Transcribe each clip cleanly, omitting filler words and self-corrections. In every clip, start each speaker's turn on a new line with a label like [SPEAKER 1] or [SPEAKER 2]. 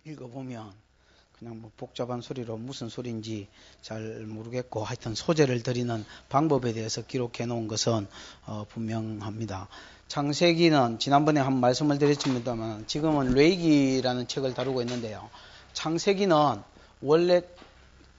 [SPEAKER 1] 읽어보면 그냥 뭐 복잡한 소리로 무슨 소리인지 잘 모르겠고 하여튼 소재를 드리는 방법에 대해서 기록해 놓은 것은 분명합니다. 창세기는 지난번에 한 말씀을 드렸습니다만 지금은 레이기라는 책을 다루고 있는데요. 창세기는 원래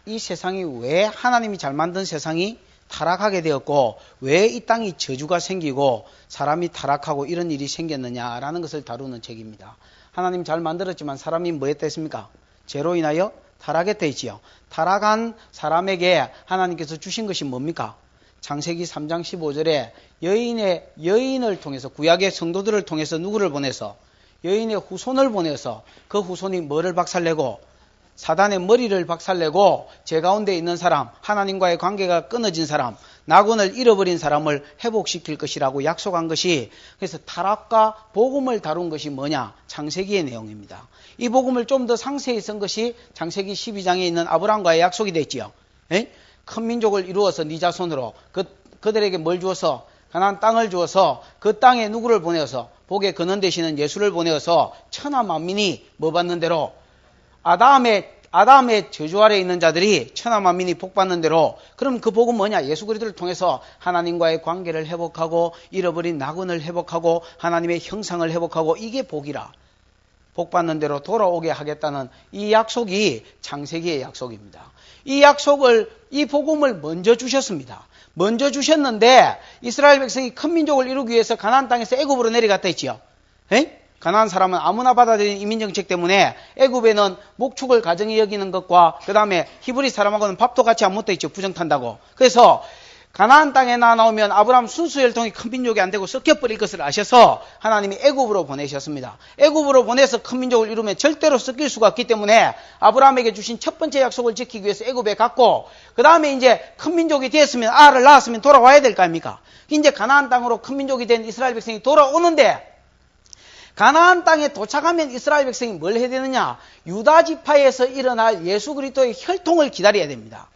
[SPEAKER 1] 이 세상이 왜 하나님이 잘 만든 세상이 타락하게 되었고 왜 이 땅이 저주가 생기고 사람이 타락하고 이런 일이 생겼느냐라는 것을 다루는 책입니다. 하나님 잘 만들었지만 사람이 뭐 했다 했습니까? 죄로 인하여 타락했다 했지요. 타락한 사람에게 하나님께서 주신 것이 뭡니까? 창세기 3장 15절에 여인을 통해서 구약의 성도들을 통해서 누구를 보내서 여인의 후손을 보내서 그 후손이 뭐를 박살내고 사단의 머리를 박살내고 죄 가운데 있는 사람, 하나님과의 관계가 끊어진 사람, 낙원을 잃어버린 사람을 회복시킬 것이라고 약속한 것이 그래서 타락과 복음을 다룬 것이 뭐냐? 창세기의 내용입니다. 이 복음을 좀 더 상세히 쓴 것이 창세기 12장에 있는 아브라함과의 약속이 됐지요. 큰 민족을 이루어서 네 자손으로 그들에게 뭘 주어서 가나안 땅을 주어서 그 땅에 누구를 보내어서 복에 근원 되시는 예수를 보내어서 천하 만민이 뭐 받는 대로 아담의 저주 아래에 있는 자들이 천하 만민이 복 받는 대로 그럼 그 복은 뭐냐? 예수 그리스도를 통해서 하나님과의 관계를 회복하고 잃어버린 낙원을 회복하고 하나님의 형상을 회복하고 이게 복이라. 복 받는 대로 돌아오게 하겠다는 이 약속이 창세기의 약속입니다. 이 복음을 먼저 주셨습니다. 먼저 주셨는데 이스라엘 백성이 큰 민족을 이루기 위해서 가나안 땅에서 애굽으로 내려갔다 했지요. 가나안 사람은 아무나 받아들이는 이민정책 때문에 애굽에는 목축을 가정히 여기는 것과 그 다음에 히브리 사람하고는 밥도 같이 안 먹다 있죠. 부정탄다고. 그래서 가나안 땅에 나오면 아브라함 순수혈통이 큰 민족이 안 되고 섞여버릴 것을 아셔서 하나님이 애굽으로 보내셨습니다. 애굽으로 보내서 큰 민족을 이루면 절대로 섞일 수가 없기 때문에 아브라함에게 주신 첫 번째 약속을 지키기 위해서 애굽에 갔고 그 다음에 이제 큰 민족이 되었으면 알을 낳았으면 돌아와야 될 거 아닙니까? 이제 가나안 땅으로 큰 민족이 된 이스라엘 백성이 돌아오는데 가나안 땅에 도착하면 이스라엘 백성이 뭘 해야 되느냐? 유다 지파에서 일어날 예수 그리스도의 혈통을 기다려야 됩니다.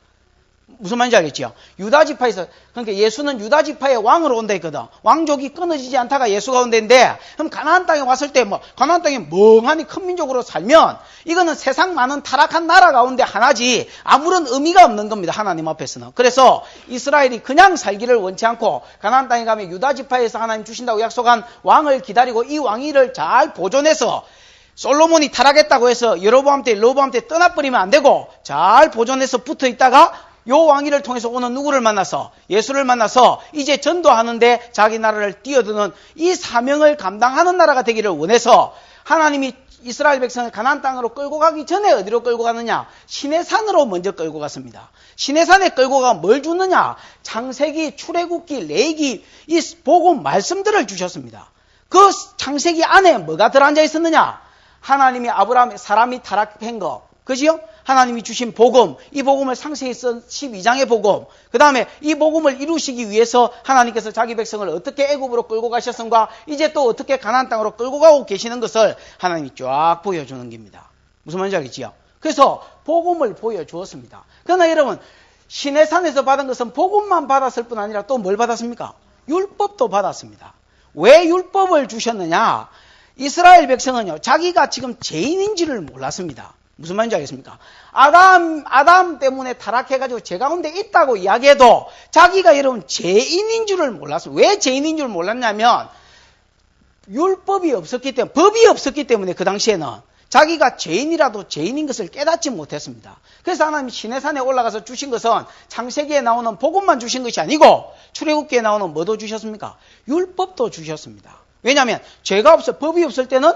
[SPEAKER 1] 무슨 말인지 알겠지요? 유다 지파에서 그러니까 예수는 유다 지파의 왕으로 온다 했거든. 왕족이 끊어지지 않다가 예수가 온다는데 그럼 가나안 땅에 왔을 때 가나안 땅에 멍하니 큰 민족으로 살면 이거는 세상 많은 타락한 나라 가운데 하나지 아무런 의미가 없는 겁니다. 하나님 앞에서는. 그래서 이스라엘이 그냥 살기를 원치 않고 가나안 땅에 가면 유다 지파에서 하나님 주신다고 약속한 왕을 기다리고 이 왕위를 잘 보존해서 솔로몬이 타락했다고 해서 여로보암 때 떠나버리면 안 되고 잘 보존해서 붙어 있다가 요 왕위를 통해서 오는 누구를 만나서 예수를 만나서 이제 전도하는데 자기 나라를 뛰어드는 이 사명을 감당하는 나라가 되기를 원해서 하나님이 이스라엘 백성을 가나안 땅으로 끌고 가기 전에 어디로 끌고 가느냐? 시내산으로 먼저 끌고 갔습니다. 시내산에 끌고 가 뭘 주느냐? 창세기, 출애굽기, 레위기 이 복음 말씀들을 주셨습니다. 그 창세기 안에 뭐가 들어앉아 있었느냐? 하나님이 아브라함의 사람이 타락한 거 그지요? 하나님이 주신 복음, 이 복음을 상세히 쓴 12장의 복음, 그 다음에 이 복음을 이루시기 위해서 하나님께서 자기 백성을 어떻게 애굽으로 끌고 가셨는가, 이제 또 어떻게 가나안 땅으로 끌고 가고 계시는 것을 하나님이 쫙 보여주는 겁니다. 무슨 말인지 알겠지요? 그래서 복음을 보여주었습니다. 그러나 여러분, 시내산에서 받은 것은 복음만 받았을 뿐 아니라 또 뭘 받았습니까? 율법도 받았습니다. 왜 율법을 주셨느냐? 이스라엘 백성은요, 자기가 지금 죄인인지를 몰랐습니다. 무슨 말인지 알겠습니까? 아담 때문에 타락해가지고 죄 가운데 있다고 이야기해도 자기가 여러분 죄인인 줄을 몰랐어요. 왜 죄인인 줄 몰랐냐면 율법이 없었기 때문에, 법이 없었기 때문에 그 당시에는 자기가 죄인이라도 죄인인 것을 깨닫지 못했습니다. 그래서 하나님이 시내산에 올라가서 주신 것은 창세기에 나오는 복음만 주신 것이 아니고 출애굽기에 나오는 뭐도 주셨습니까? 율법도 주셨습니다. 왜냐하면 죄가 없어, 법이 없을 때는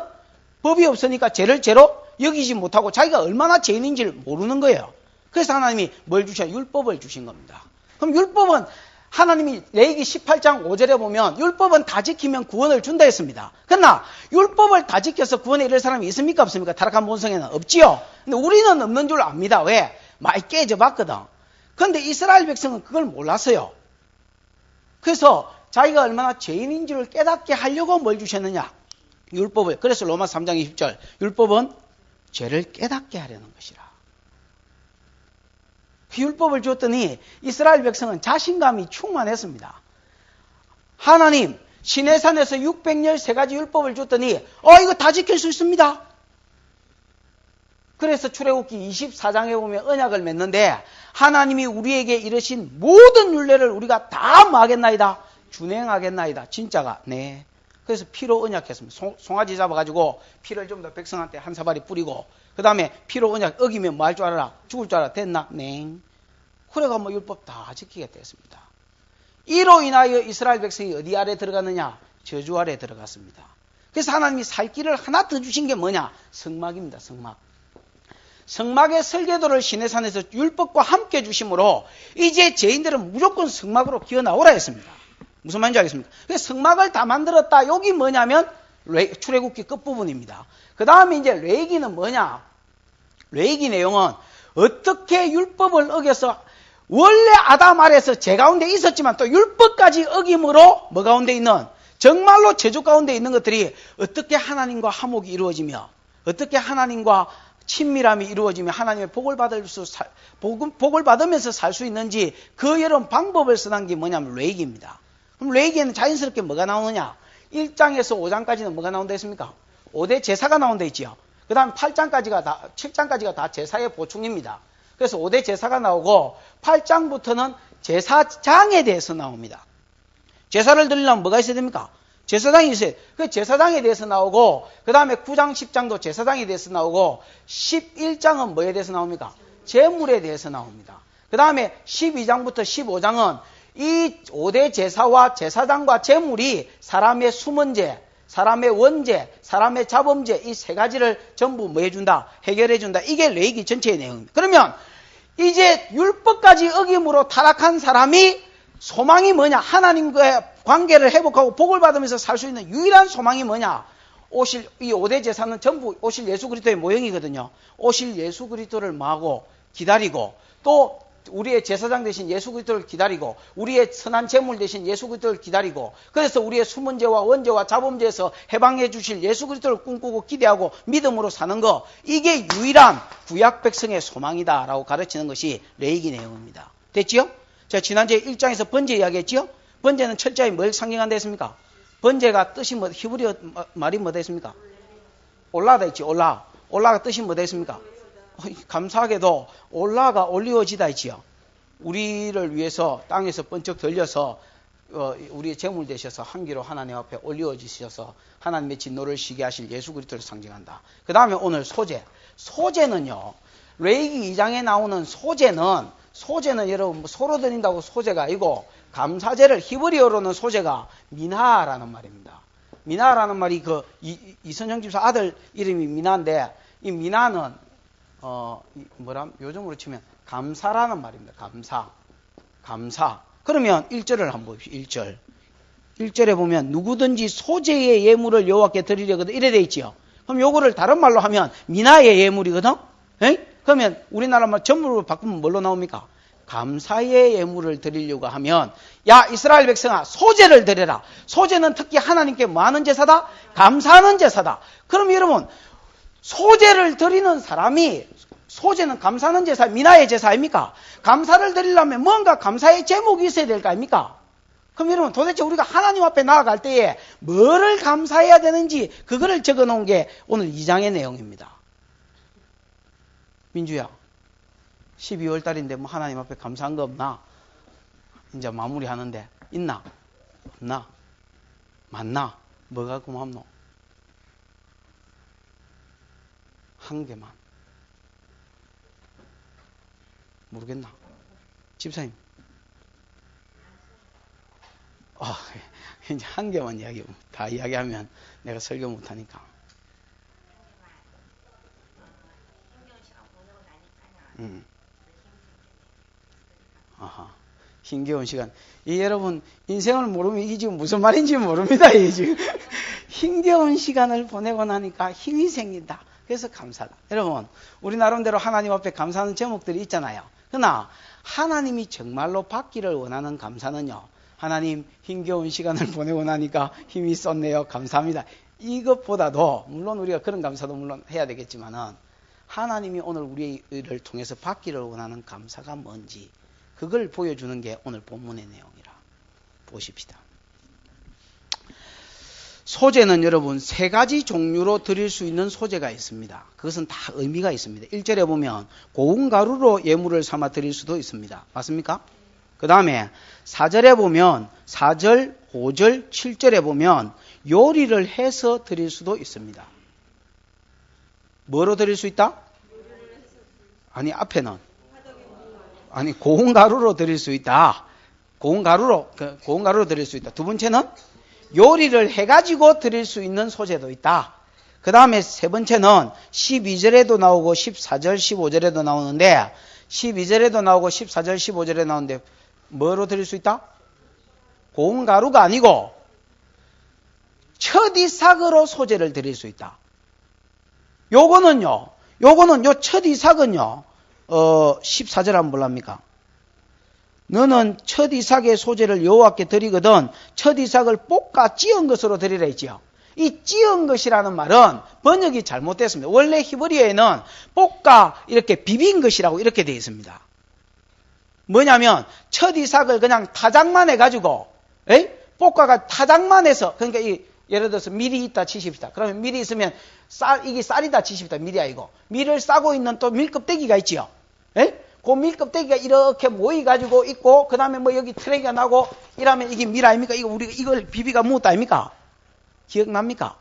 [SPEAKER 1] 법이 없으니까 죄를 죄로 여기지 못하고 자기가 얼마나 죄인인지를 모르는 거예요. 그래서 하나님이 뭘 주셔? 율법을 주신 겁니다. 그럼 율법은 하나님이 레위기 18장 5절에 보면 율법은 다 지키면 구원을 준다 했습니다. 그러나 율법을 다 지켜서 구원에 이를 사람이 있습니까? 없습니까? 타락한 본성에는 없지요. 근데 우리는 없는 줄 압니다. 왜? 많이 깨져봤거든. 그런데 이스라엘 백성은 그걸 몰랐어요. 그래서 자기가 얼마나 죄인인 줄을 깨닫게 하려고 뭘 주셨느냐? 율법을. 그래서 로마 3장 20절 율법은 죄를 깨닫게 하려는 것이라. 율법을 줬더니 이스라엘 백성은 자신감이 충만했습니다. 하나님 시내산에서 613가지 율법을 줬더니 이거 다 지킬 수 있습니다. 그래서 출애굽기 24장에 보면 언약을 맺는데 하나님이 우리에게 이르신 모든 율례를 우리가 다 뭐 하겠나이다? 준행하겠나이다. 진짜가 네. 그래서 피로 언약했습니다. 송아지 잡아가지고 피를 좀 더 백성한테 한 사발이 뿌리고 그 다음에 피로 언약 어기면 뭐 할 줄 알아라? 죽을 줄 알아? 됐나? 네. 그래가 뭐 율법 다 지키게 됐습니다. 이로 인하여 이스라엘 백성이 어디 아래 들어갔느냐? 저주 아래 들어갔습니다. 그래서 하나님이 살 길을 하나 더 주신 게 뭐냐? 성막입니다. 성막. 성막의 설계도를 시내산에서 율법과 함께 주심으로 이제 죄인들은 무조건 성막으로 기어 나오라 했습니다. 무슨 말인지 알겠습니까? 그래서 성막을 다 만들었다. 여기 뭐냐면 출애굽기 끝부분입니다. 그 다음에 이제 레위기는 뭐냐? 레위기 내용은 어떻게 율법을 어겨서 원래 아담 아래에서 죄 가운데 있었지만 또 율법까지 어김으로 뭐 가운데 있는 정말로 제주 가운데 있는 것들이 어떻게 하나님과 화목이 이루어지며 어떻게 하나님과 친밀함이 이루어지며 하나님의 복을 받으면서 살 수 있는지 그 여러 방법을 써놓은 게 뭐냐면 레위기입니다. 그럼 레위기에는 자연스럽게 뭐가 나오느냐? 1장에서 5장까지는 뭐가 나온다 했습니까? 5대 제사가 나온다 했지요. 그 다음 7장까지가 다 제사의 보충입니다. 그래서 5대 제사가 나오고 8장부터는 제사장에 대해서 나옵니다. 제사를 드리려면 뭐가 있어야 됩니까? 제사장이 있어요. 그 제사장에 대해서 나오고 그 다음에 9장, 10장도 제사장에 대해서 나오고 11장은 뭐에 대해서 나옵니까? 제물에 대해서 나옵니다. 그 다음에 12장부터 15장은 이 5대 제사와 제사장과 제물이 사람의 수문제, 사람의 원죄, 사람의 자범죄 이 세 가지를 전부 뭐 해준다? 해결해준다. 이게 레위기 전체의 내용입니다. 그러면 이제 율법까지 어김으로 타락한 사람이 소망이 뭐냐? 하나님과의 관계를 회복하고 복을 받으면서 살 수 있는 유일한 소망이 뭐냐? 오실 이 5대 제사는 전부 오실 예수 그리스도의 모형이거든요. 오실 예수 그리스도를 마고 기다리고 또 우리의 제사장 대신 예수 그리스도를 기다리고 우리의 선한 제물 대신 예수 그리스도를 기다리고 그래서 우리의 수문제와 원죄와 자범죄에서 해방해 주실 예수 그리스도를 꿈꾸고 기대하고 믿음으로 사는 거 이게 유일한 구약 백성의 소망이다라고 가르치는 것이 레위기 내용입니다. 됐지요? 제가 지난주에 1장에서 번제 이야기했지요? 번제는 철저히 뭘 상징한다 했습니까? 번제가 뜻이 뭐 히브리어 말이 뭐다 했습니까? 올라다 했지. 올라가 뜻이 뭐다 했습니까? 감사하게도 올라가 올리워지다 했지요. 우리를 위해서 땅에서 번쩍 들려서 우리의 제물 되셔서 한기로 하나님 앞에 올리워지셔서 하나님의 진노를 쉬게 하실 예수 그리스도를 상징한다. 그 다음에 오늘 소제는요. 레위기 2장에 나오는 소제는 여러분 뭐 소로 드린다고 소제가 아니고 감사제를 히브리어로는 소제가 미나라는 말입니다. 미나라는 말이 그 이선영 집사 아들 이름이 미나인데 이 미나는 요즘으로 치면 감사라는 말입니다. 감사. 그러면 1절을 한번 봅시다. 1절에 보면 누구든지 소제의 예물을 여호와께 드리려거든 이래 돼 있지요. 그럼 요거를 다른 말로 하면 미나의 예물이거든. 에? 그러면 우리나라 말 전부로 바꾸면 뭘로 나옵니까? 감사의 예물을 드리려고 하면 야 이스라엘 백성아 소제를 드려라. 소제는 특히 하나님께 뭐 하는 제사다? 감사하는 제사다. 그럼 여러분 소제를 드리는 사람이 소제는 감사하는 제사, 미나의 제사 아닙니까? 감사를 드리려면 뭔가 감사의 제목이 있어야 될 거 아닙니까? 그럼 여러분 도대체 우리가 하나님 앞에 나아갈 때에 뭐를 감사해야 되는지 그거를 적어놓은 게 오늘 2장의 내용입니다. 민주야 12월 달인데 뭐 하나님 앞에 감사한 거 없나? 이제 마무리하는데 있나? 없나? 맞나? 뭐가 고맙노? 한 개만. 모르겠나? 집사님. 이제 한 개만 다 이야기하면 내가 설교 못하니까. 힘겨운 시간. 여러분, 인생을 모르면 이게 지금 무슨 말인지 모릅니다. 이게 지금. 힘겨운 시간을 보내고 나니까 힘이 생긴다. 그래서 감사다. 여러분, 우리 나름대로 하나님 앞에 감사하는 제목들이 있잖아요. 그러나 하나님이 정말로 받기를 원하는 감사는요. 하나님 힘겨운 시간을 보내고 나니까 힘이 쏟네요. 감사합니다. 이것보다도 물론 우리가 그런 감사도 물론 해야 되겠지만은 하나님이 오늘 우리를 통해서 받기를 원하는 감사가 뭔지 그걸 보여주는 게 오늘 본문의 내용이라 보십시다. 소재는 여러분 세 가지 종류로 드릴 수 있는 소재가 있습니다. 그것은 다 의미가 있습니다. 1절에 보면 고운 가루로 예물을 삼아 드릴 수도 있습니다. 맞습니까? 그 다음에 4절에 보면 4절, 5절, 7절에 보면 요리를 해서 드릴 수도 있습니다. 뭐로 드릴 수 있다? 아니 앞에는 아니 고운 가루로 드릴 수 있다. 고운 가루로 드릴 수 있다. 두 번째는 요리를 해가지고 드릴 수 있는 소재도 있다. 그 다음에 세 번째는 12절에도 나오고 14절, 15절에도 나오는데 12절에도 나오고 14절, 15절에 나오는데 뭐로 드릴 수 있다? 고운 가루가 아니고 첫이삭으로 소재를 드릴 수 있다. 요거는 요 첫 이삭은요, 14절 한번 볼랍니까? 너는 첫 이삭의 소재를 여호와께 드리거든 첫 이삭을 볶아 찌은 것으로 드리라 했지요. 이 찌은 것이라는 말은 번역이 잘못됐습니다. 원래 히브리어에는 볶아 이렇게 비빈 것이라고 이렇게 되어 있습니다. 뭐냐면 첫 이삭을 그냥 타작만 해가지고 볶아가 타작만 해서 그러니까 예를 들어서 밀이 있다 치십시다. 그러면 밀이 있으면 이게 쌀이다 치십시다. 밀이 아니고 밀을 싸고 있는 또 밀껍데기가 있지요. 그 밀껍데기가 이렇게 모여가지고 있고, 그 다음에 뭐 여기 트레이가 나고, 이러면 이게 밀 아닙니까? 우리가 이걸 비비가 묵었다 아닙니까? 기억납니까?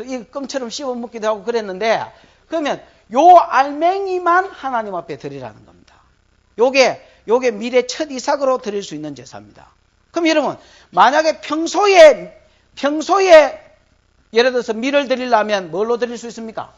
[SPEAKER 1] 이 껌처럼 씹어 먹기도 하고 그랬는데, 그러면 요 알맹이만 하나님 앞에 드리라는 겁니다. 요게 밀의 첫 이삭으로 드릴 수 있는 제사입니다. 그럼 여러분, 만약에 평소에 예를 들어서 밀을 드리려면 뭘로 드릴 수 있습니까?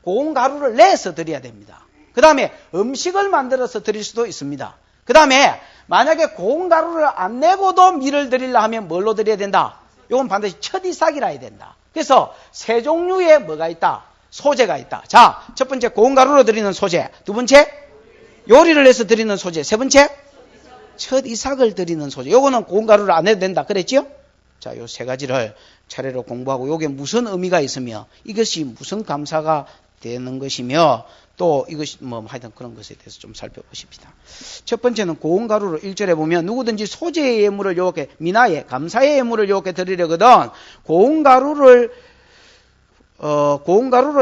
[SPEAKER 1] 고운 가루를 내서 드려야 됩니다. 그 다음에 음식을 만들어서 드릴 수도 있습니다. 그 다음에 만약에 고운 가루를 안 내고도 밀을 드리려 하면 뭘로 드려야 된다? 이건 반드시 첫 이삭이라 해야 된다. 그래서 세 종류의 뭐가 있다? 소재가 있다. 자, 첫 번째 고운 가루로 드리는 소재. 두 번째 요리를 해서 드리는 소재. 세 번째 첫 이삭을 드리는 소재. 요거는 고운 가루를 안 해도 된다. 그랬지요? 자, 요 세 가지를 차례로 공부하고 요게 무슨 의미가 있으며 이것이 무슨 감사가 되는 것이며 또 이것이 하여튼 그런 것에 대해서 좀 살펴보십시다. 첫 번째는 고운 가루로 1절에 보면 누구든지 소재의 예물을 요렇게 미나의 감사의 예물을 요렇게 드리려거든 고운 가루로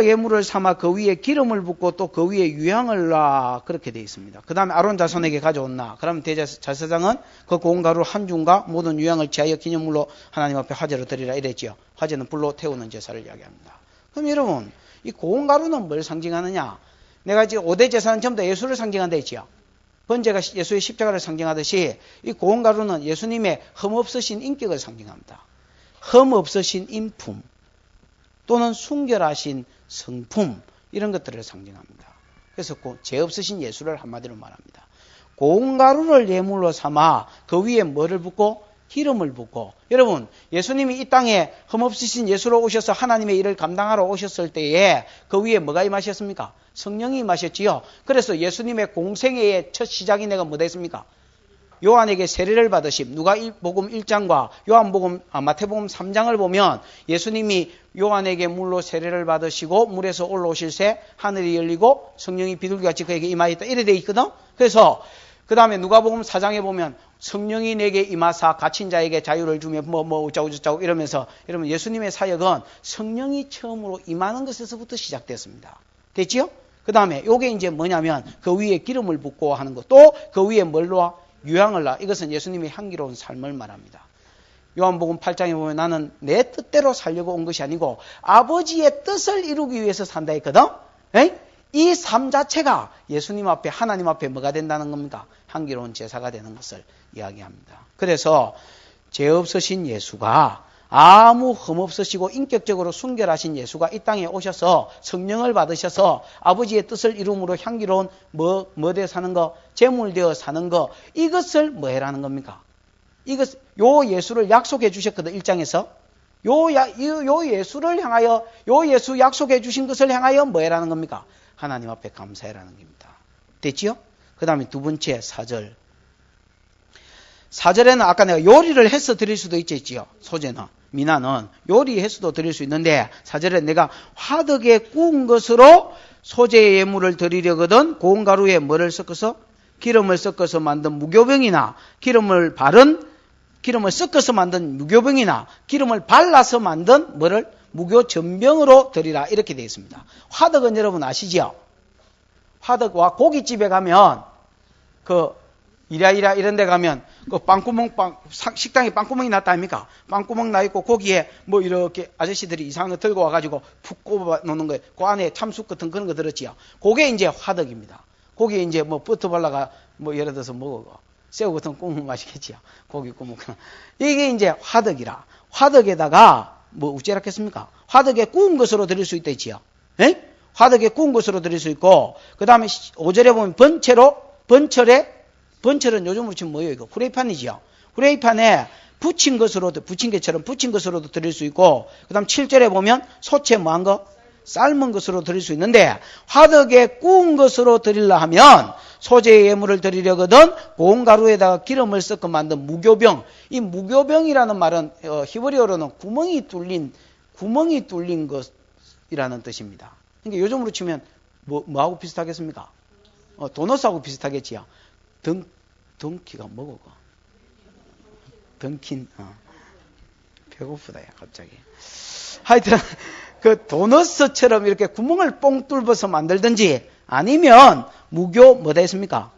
[SPEAKER 1] 예물을 삼아 그 위에 기름을 붓고 또 그 위에 유향을 놔 그렇게 되어 있습니다. 그 다음에 아론 자손에게 가져온나 그러면 대제사장은 그 고운 가루 한 중과 모든 유향을 취하여 기념물로 하나님 앞에 화제로 드리라 이랬지요. 화제는 불로 태우는 제사를 이야기합니다. 그럼 여러분 이 고운 가루는 뭘 상징하느냐? 내가 지금 5대 제사는 전부 다 예수를 상징한다 했지요. 번제가 예수의 십자가를 상징하듯이 이 고운 가루는 예수님의 흠없으신 인격을 상징합니다. 흠없으신 인품 또는 순결하신 성품 이런 것들을 상징합니다. 그래서 죄 없으신 예수를 한마디로 말합니다. 고운 가루를 예물로 삼아 그 위에 뭐를 붓고? 기름을 붓고. 여러분 예수님이 이 땅에 흠없으신 예수로 오셔서 하나님의 일을 감당하러 오셨을 때에 그 위에 뭐가 임하셨습니까? 성령이 임하셨지요. 그래서 예수님의 공생애의 첫 시작이 내가 뭐다 했습니까? 요한에게 세례를 받으심. 누가복음 1장과 마태복음 3장을 보면 예수님이 요한에게 물로 세례를 받으시고 물에서 올라오실 새 하늘이 열리고 성령이 비둘기같이 그에게 임하였다 이래 돼 있거든. 그래서 그 다음에 누가복음 4장에 보면 성령이 내게 임하사 갇힌 자에게 자유를 주며 어쩌고 이러면서 여러분 예수님의 사역은 성령이 처음으로 임하는 것에서부터 시작됐습니다. 됐지요? 그 다음에 요게 이제 뭐냐면 그 위에 기름을 붓고 하는 것 또 그 위에 뭘로 유향을 놔. 이것은 예수님의 향기로운 삶을 말합니다. 요한복음 8장에 보면 나는 내 뜻대로 살려고 온 것이 아니고 아버지의 뜻을 이루기 위해서 산다 했거든. 이 삶 자체가 예수님 앞에 하나님 앞에 뭐가 된다는 겁니까? 향기로운 제사가 되는 것을 이야기합니다. 그래서 죄 없으신 예수가 아무 흠 없으시고 인격적으로 순결하신 예수가 이 땅에 오셔서 성령을 받으셔서 아버지의 뜻을 이룸으로 향기로운 뭐 되어 사는 거? 제물 되어 사는 거. 이것을 뭐 해라는 겁니까? 요 예수를 약속해 주셨거든, 1장에서. 요 예수를 향하여, 요 예수 약속해 주신 것을 향하여 뭐 해라는 겁니까? 하나님 앞에 감사해라는 겁니다. 됐지요? 그 다음에 두 번째 4절. 4절에는 아까 내가 요리를 해서 드릴 수도 있겠지요. 소재는. 미나는 요리해서도 드릴 수 있는데 4절에 내가 화덕에 구운 것으로 소재의 예물을 드리려거든 고운 가루에 뭐를 섞어서? 기름을 섞어서 만든 무교병이나 기름을 바른 기름을 섞어서 만든 무교병이나 기름을 발라서 만든 뭐를 무교전병으로 드리라 이렇게 되어 있습니다. 화덕은 여러분 아시죠? 화덕과 고깃집에 가면 그 이랴이랴 이런 데 가면 그 식당에 빵구멍이 났다 아닙니까? 빵구멍 나 있고 고기에 뭐 이렇게 아저씨들이 이상한 거 들고 와가지고 푹 꼽아 놓는 거예요. 그 안에 참숯 같은 그런 거 들었지요. 그게 이제 화덕입니다. 거기에 이제 뭐 버터 발라가 뭐 예를 들어서 먹어. 새우 같은 거 구우면 맛있겠지요. 고기 구우면. 이게 이제 화덕이라. 화덕에다가 뭐 우째라겠습니까? 화덕에 구운 것으로 드릴 수 있다 했지요. 에? 화덕에 구운 것으로 드릴 수 있고, 그 다음에 5절에 보면 번철은 요즘으로 치면 뭐예요? 이거 후레이판이지요. 후레이판에 부친 것으로도, 부친 게처럼 부친 것으로도 드릴 수 있고, 그 다음 7절에 보면 소채 뭐한 거? 삶은 것으로 드릴 수 있는데, 화덕에 구운 것으로 드리려 하면 소재의 예물을 드리려거든 고운 가루에다가 기름을 섞어 만든 무교병. 이 무교병이라는 말은 히브리어로는 구멍이 뚫린 것이라는 뜻입니다. 그러니까 요즘으로 치면 뭐하고 비슷하겠습니까? 도넛하고 비슷하겠지요. 덩키가 뭐고? 덩킨. 배고프다 야 갑자기. 하여튼 그 도넛처럼 이렇게 구멍을 뽕 뚫어서 만들든지 아니면 무교 뭐다 했습니까?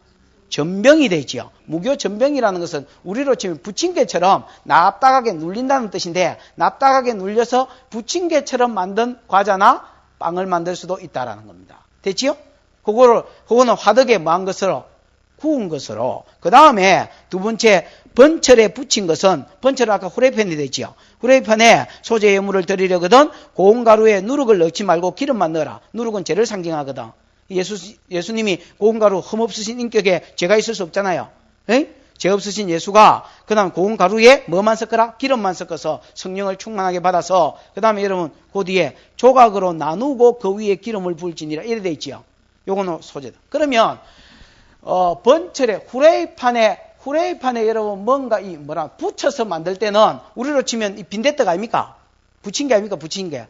[SPEAKER 1] 전병이 되지요. 무교 전병이라는 것은 우리로 치면 부침개처럼 납작하게 눌린다는 뜻인데 납작하게 눌려서 부침개처럼 만든 과자나 빵을 만들 수도 있다라는 겁니다. 됐지요? 그거는 화덕에 뭐한 것으로? 구운 것으로. 그 다음에 두 번째 번철에 붙인 것은 번철은 아까 후레이팬이 되지요. 후레이팬에 소재 예물을 드리려거든 고운 가루에 누룩을 넣지 말고 기름만 넣어라. 누룩은 죄를 상징하거든. 예수님이 고운 가루 흠없으신 인격에 죄가 있을 수 없잖아요. 에? 죄 없으신 예수가 그 다음 고운 가루에 뭐만 섞어라? 기름만 섞어서 성령을 충만하게 받아서 그 다음에 여러분 그 뒤에 조각으로 나누고 그 위에 기름을 부을지니라 이래 돼 있지요. 요거는 소재다. 그러면 번철에 후레이판에 여러분 뭔가 붙여서 만들 때는 우리로 치면 이 빈대떡 아닙니까? 부침개 아닙니까? 부침개.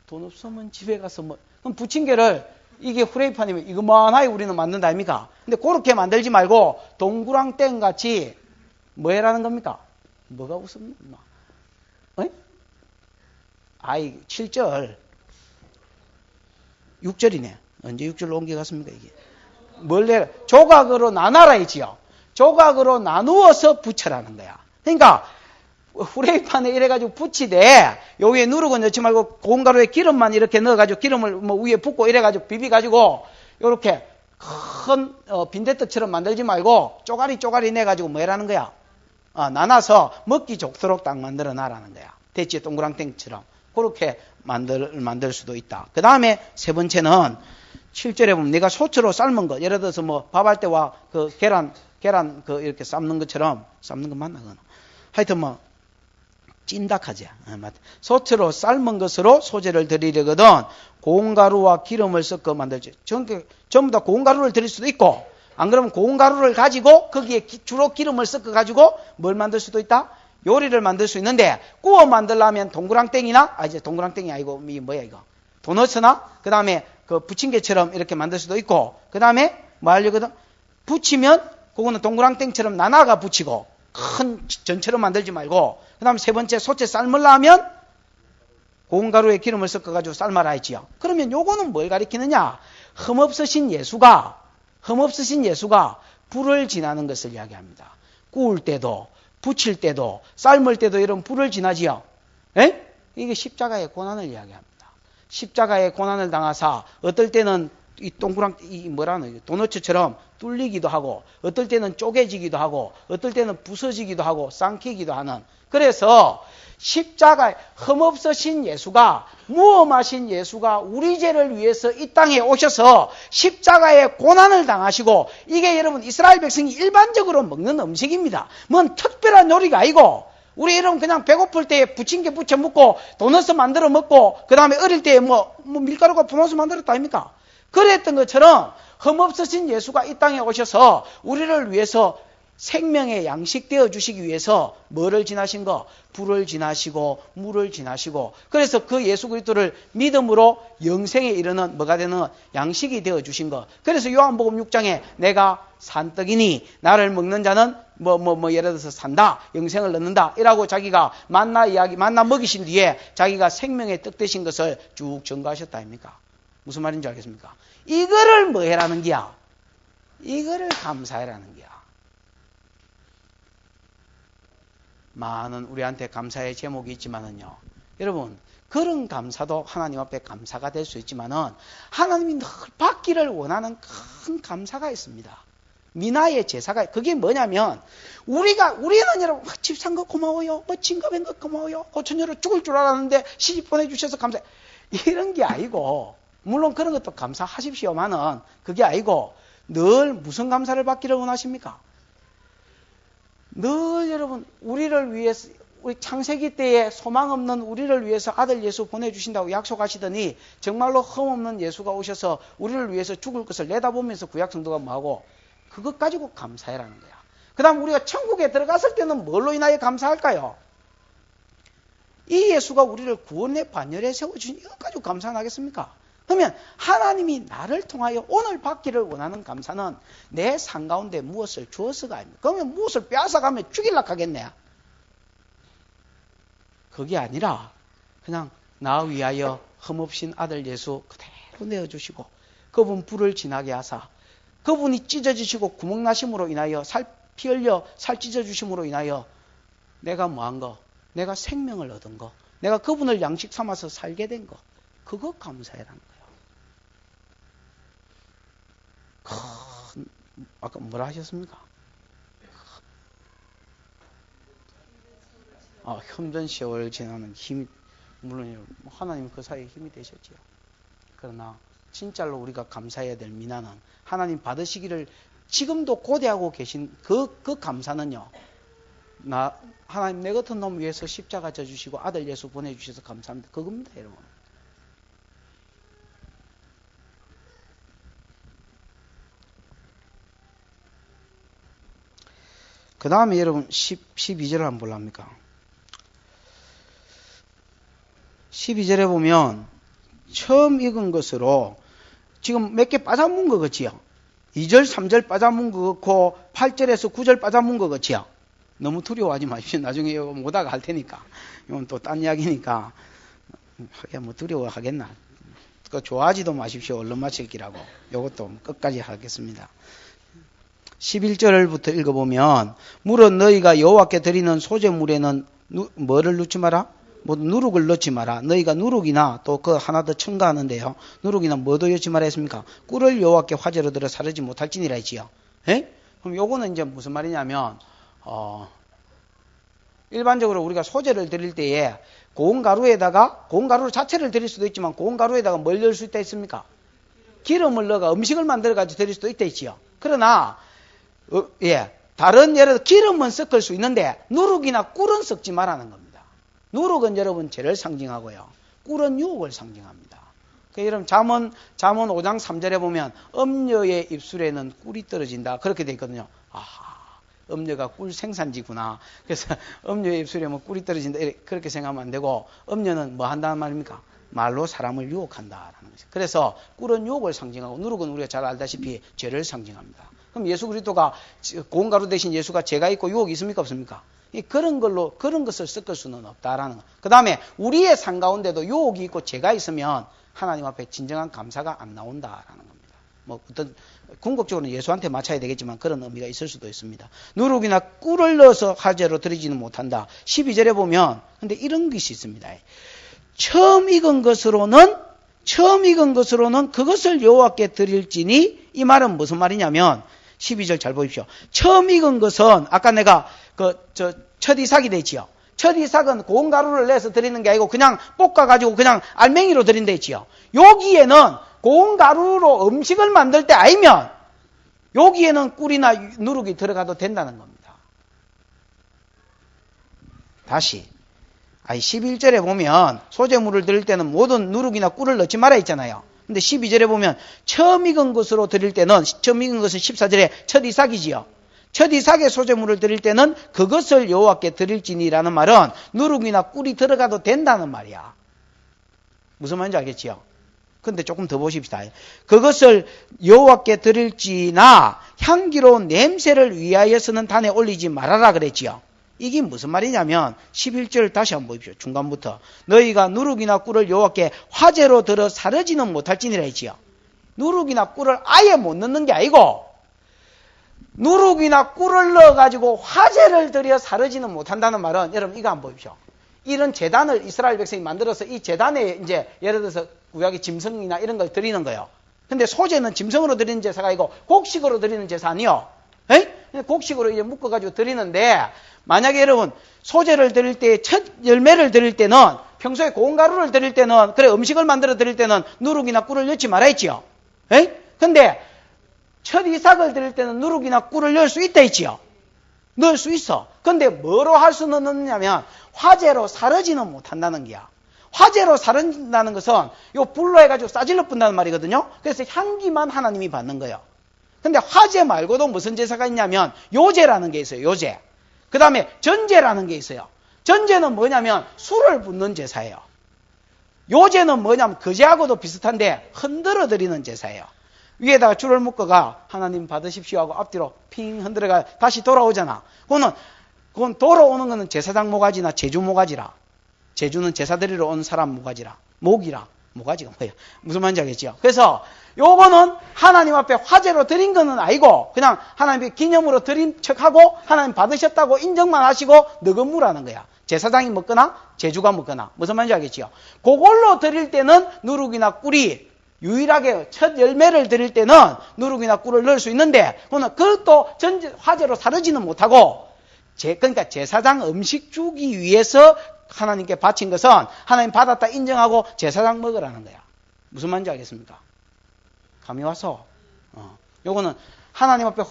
[SPEAKER 1] 돈 없으면 집에 가서 그럼 부침개를 이게 후레이판이면 이거만하게 우리는 만든다 아닙니까? 근데 그렇게 만들지 말고 동그랑땡 같이 뭐 해라는 겁니까? 뭐가 웃습니까? 7절 6절이네. 언제 6절로 옮겨갔습니까 이게? 조각으로 나눠라 했지요. 조각으로 나누어서 붙여라는 거야. 그러니까 후레이판에 이래가지고 붙이되 여기에 누룩은 넣지 말고 고운 가루에 기름만 이렇게 넣어가지고 기름을 위에 붓고 이래가지고 비비가지고 이렇게 큰 빈대떡처럼 만들지 말고 쪼가리 내가지고 뭐 해라는 거야? 나눠서 먹기 좋도록 딱 만들어 놔라는 거야. 됐지? 동그랑땡처럼 그렇게 만들 수도 있다. 그 다음에 세 번째는 7절에 보면 내가 소처로 삶은 거, 예를 들어서 뭐 밥할 때와 그 계란 그 이렇게 삶는 것처럼 삶는 거 맞나 그거는? 하여튼 뭐 찐닭하지. 소처로 삶은 것으로 소재를 드리려거든 고운 가루와 기름을 섞어 만들지. 전부 다 고운 가루를 드릴 수도 있고 안 그러면 고운 가루를 가지고 거기에 주로 기름을 섞어 가지고 뭘 만들 수도 있다? 요리를 만들 수 있는데 구워 만들려면 동그랑땡이나 이제 동그랑땡이 아니고 뭐야 이거 도넛이나 그 다음에 그 부침개처럼 이렇게 만들 수도 있고 그 다음에 뭐 하려거든? 붙이면 그거는 동그랑땡처럼 나눠가 붙이고 큰 전처럼 만들지 말고 그 다음에 세 번째 소채 삶으려면 고운 가루에 기름을 섞어가지고 삶아라 했지요. 그러면 요거는 뭘 가리키느냐? 흠없으신 예수가 불을 지나는 것을 이야기합니다. 구울 때도 부칠 때도 삶을 때도 이런 불을 지나지요. 에? 이게 십자가의 고난을 이야기합니다. 십자가의 고난을 당하사 어떨 때는 이 도너츠처럼 뚫리기도 하고 어떨 때는 쪼개지기도 하고 어떨 때는 부서지기도 하고 쌍키기도 하는 그래서 십자가에 흠없으신 예수가 무엄하신 예수가 우리 죄를 위해서 이 땅에 오셔서 십자가의 고난을 당하시고 이게 여러분 이스라엘 백성이 일반적으로 먹는 음식입니다. 뭔 특별한 요리가 아니고 우리 여러분 그냥 배고플 때 부침개 부쳐 먹고 도넛 만들어 먹고 그 다음에 어릴 때 밀가루가 도넛 만들었다 아닙니까? 그랬던 것처럼 흠없으신 예수가 이 땅에 오셔서 우리를 위해서 생명의 양식 되어 주시기 위해서 뭐를 지나신 거? 불을 지나시고 물을 지나시고, 그래서 그 예수 그리스도를 믿음으로 영생에 이르는 뭐가 되는 양식이 되어 주신 거. 그래서 요한복음 6장에 내가 산떡이니 나를 먹는 자는 예를 들어서 산다, 영생을 얻는다 이라고 자기가 만나 먹이신 뒤에 자기가 생명의 떡 되신 것을 쭉 전가하셨다 아닙니까? 무슨 말인지 알겠습니까? 이거를 뭐 해라는 기야? 이거를 감사해라는 기야. 많은 우리한테 감사의 제목이 있지만은요, 여러분, 그런 감사도 하나님 앞에 감사가 될 수 있지만은 하나님이 늘 받기를 원하는 큰 감사가 있습니다. 미나의 제사가, 그게 뭐냐면, 우리는 여러분, 집 산 거 고마워요, 짐 가벤 거 고마워요, 고천여로 죽을 줄 알았는데 시집 보내주셔서 감사해. 이런 게 아니고, 물론 그런 것도 감사하십시오만은 그게 아니고, 늘 무슨 감사를 받기를 원하십니까? 늘 여러분, 우리를 위해서, 우리 창세기 때에 소망 없는 우리를 위해서 아들 예수 보내주신다고 약속하시더니 정말로 흠없는 예수가 오셔서 우리를 위해서 죽을 것을 내다보면서 구약 성도가 뭐하고? 그것 가지고 감사해라는 거야. 그 다음 우리가 천국에 들어갔을 때는 뭘로 인하여 감사할까요? 이 예수가 우리를 구원의 반열에 세워주신 이것 가지고 감사 안 하겠습니까? 그러면 하나님이 나를 통하여 오늘 받기를 원하는 감사는 내 삶 가운데 무엇을 주어서가 아닙니다. 그러면 무엇을 빼앗아가면 죽이려고 하겠네. 그게 아니라 그냥 나 위하여 흠없인 아들 예수 그대로 내어주시고, 그분 불을 지나게 하사, 그분이 찢어지시고 구멍나심으로 인하여 피 흘려 살 찢어주심으로 인하여 내가 뭐한 거? 내가 생명을 얻은 거, 내가 그분을 양식 삼아서 살게 된 거, 그거 감사해라는 거예요. 아까 뭐라 하셨습니까? 힘든 세월 지나는 힘이, 물론 하나님 그 사이에 힘이 되셨지요. 그러나 진짜로 우리가 감사해야 될 미나는 하나님 받으시기를 지금도 고대하고 계신 그 감사는요, 하나님 내 같은 놈 위해서 십자가 져주시고 아들 예수 보내주셔서 감사합니다. 그겁니다, 여러분. 그 다음에 여러분 12절을 한번 볼랍니까? 12절에 보면 처음 익은 것으로 지금 몇 개 빠져문 거 같지요? 2절, 3절 빠져문 거 같고 8절에서 9절 빠져문 거 같지요? 너무 두려워하지 마십시오. 나중에 이거 못하가 할 테니까. 이건 또 딴 이야기니까. 뭐 두려워하겠나. 좋아하지도 마십시오. 얼른 마칠기라고. 이것도 끝까지 하겠습니다. 11절부터 읽어보면, 물은 너희가 여호와께 드리는 소제물에는 뭐를 넣지 마라? 누룩을 넣지 마라. 너희가 누룩이나 또 그 하나 더 첨가하는데요. 누룩이나 뭐도 넣지 마라 했습니까? 꿀을 여호와께 화제로 들어 사르지 못할지니라 했지요. 에? 그럼 요거는 이제 무슨 말이냐면, 일반적으로 우리가 소제를 드릴 때에 고운 가루 자체를 드릴 수도 있지만 고운 가루에다가 뭘 넣을 수 있다 했습니까? 기름을 넣어가 음식을 만들어가지고 드릴 수도 있다 했지요. 그러나 다른 예를 들어 기름은 섞을 수 있는데 누룩이나 꿀은 섞지 말라는 겁니다. 누룩은 여러분 죄를 상징하고요, 꿀은 유혹을 상징합니다. 여러분 잠언 5장 3절에 보면 음녀의 입술에는 꿀이 떨어진다 그렇게 돼 있거든요. 음녀가 꿀 생산지구나. 그래서 음녀의 입술에 꿀이 떨어진다 그렇게 생각하면 안 되고, 음녀는 뭐 한다는 말입니까? 말로 사람을 유혹한다라는 거죠. 그래서 꿀은 유혹을 상징하고 누룩은 우리가 잘 알다시피 죄를 상징합니다. 그럼 예수 그리스도가 고운 가루 대신 예수가 죄가 있고 유혹이 있습니까? 없습니까? 그런 것을 섞을 수는 없다라는 거. 그 다음에 우리의 삶 가운데도 유혹이 있고 죄가 있으면 하나님 앞에 진정한 감사가 안 나온다라는 겁니다. 어떤 궁극적으로는 예수한테 맞춰야 되겠지만 그런 의미가 있을 수도 있습니다. 누룩이나 꿀을 넣어서 화제로 드리지는 못한다. 12절에 보면 근데 이런 것이 있습니다. 처음 익은 것으로는 그것을 여호와께 드릴지니, 이 말은 무슨 말이냐면 12절 잘 보십시오. 처음 익은 것은 아까 내가 첫 이삭이 되지요. 첫 이삭은 고운 가루를 내서 드리는 게 아니고 그냥 볶아가지고 그냥 알맹이로 드린다 했지요. 여기에는 고운 가루로 음식을 만들 때 아니면 여기에는 꿀이나 누룩이 들어가도 된다는 겁니다. 다시 11절에 보면 소제물을 드릴 때는 모든 누룩이나 꿀을 넣지 말아 있잖아요. 근데 12절에 보면 처음 익은 것으로 드릴 때는, 처음 익은 것은 14절에 첫 이삭이지요. 첫 이삭의 소제물을 드릴 때는 그것을 여호와께 드릴지니라는 말은 누룩이나 꿀이 들어가도 된다는 말이야. 무슨 말인지 알겠지요? 근데 조금 더 보십시다. 그것을 여호와께 드릴지나 향기로운 냄새를 위하여서는 단에 올리지 말아라 그랬지요. 이게 무슨 말이냐면 11절 다시 한번 보십시오. 중간부터 너희가 누룩이나 꿀을 여호와께 화제로 들어 사르지는 못할지니라 했지요. 누룩이나 꿀을 아예 못 넣는 게 아니고 누룩이나 꿀을 넣어가지고 화제를 드려 사르지는 못한다는 말은 여러분 이거 한번 보십시오. 이런 제단을 이스라엘 백성이 만들어서 이 제단에 이제 예를 들어서 구약의 짐승이나 이런 걸 드리는 거예요. 근데 소제는 짐승으로 드리는 제사가 아니고 곡식으로 드리는 제사 아니요. 곡식으로 이제 묶어가지고 드리는데 만약에 여러분 소제를 드릴 때 첫 열매를 드릴 때는 평소에 고운 가루를 드릴 때는 그래 음식을 만들어 드릴 때는 누룩이나 꿀을 넣지 말아 했지요. 근데 첫 이삭을 드릴 때는 누룩이나 꿀을 넣을 수 있다 했지요. 넣을 수 있어. 근데 뭐로 할 수는 없느냐면 화재로 사르지는 못한다는 게야. 화재로 사른다는 것은 요 불로 해가지고 싸질러 뿐다는 말이거든요. 그래서 향기만 하나님이 받는 거예요. 근데 화재 말고도 무슨 제사가 있냐면 요제라는 게 있어요. 요제. 그 다음에 전제라는 게 있어요. 전제는 뭐냐면 술을 붓는 제사예요. 요제는 뭐냐면 그제하고도 비슷한데 흔들어 드리는 제사예요. 위에다가 줄을 묶어가 하나님 받으십시오 하고 앞뒤로 핑 흔들어가 다시 돌아오잖아. 그건 돌아오는 거는 제사장 모가지나 제주 모가지라. 제주는 제사 드리러 온 사람 모가지라. 모기라. 모가지가 뭐예요? 무슨 말인지 알겠죠? 그래서 요거는 하나님 앞에 화제로 드린 거는 아니고 그냥 하나님의 기념으로 드린 척하고 하나님 받으셨다고 인정만 하시고 너건무라는 거야. 제사장이 먹거나 제주가 먹거나 무슨 말인지 알겠죠? 그걸로 드릴 때는 누룩이나 꿀이 유일하게 첫 열매를 드릴 때는 누룩이나 꿀을 넣을 수 있는데 그것도 화제로 사르지는 못하고 그러니까 제사장 음식 주기 위해서 하나님께 바친 것은 하나님 받았다 인정하고 제사장 먹으라는 거야. 무슨 말인지 알겠습니까? 감이 와서 요거는 하나님 앞에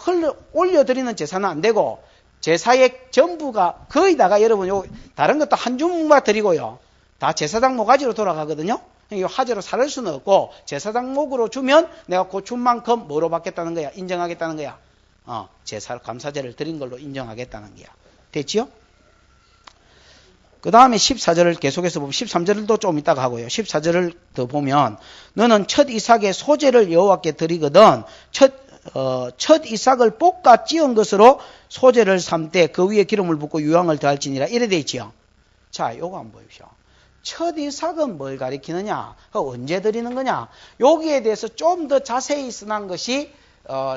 [SPEAKER 1] 올려드리는 제사는 안 되고 제사의 전부가 거의 다가 여러분 요 다른 것도 한 주먹만 드리고요. 다 제사장 모가지로 돌아가거든요. 화제로 사를 수는 없고 제사장 목으로 주면 내가 그 준 만큼 뭐로 받겠다는 거야? 인정하겠다는 거야. 제사 감사제를 드린 걸로 인정하겠다는 거야. 됐지요? 그 다음에 14절을 계속해서 보면 13절도 좀 이따가 하고요. 14절을 더 보면 너는 첫 이삭의 소제를 여호와께 드리거든 첫 이삭을 볶아 찌은 것으로 소제를 삼되 그 위에 기름을 붓고 유황을 더할지니라 이래 돼 있지요. 자, 요거 한번 보십시오. 첫 이삭은 뭘 가리키느냐? 언제 드리는 거냐? 여기에 대해서 좀 더 자세히 쓰는 것이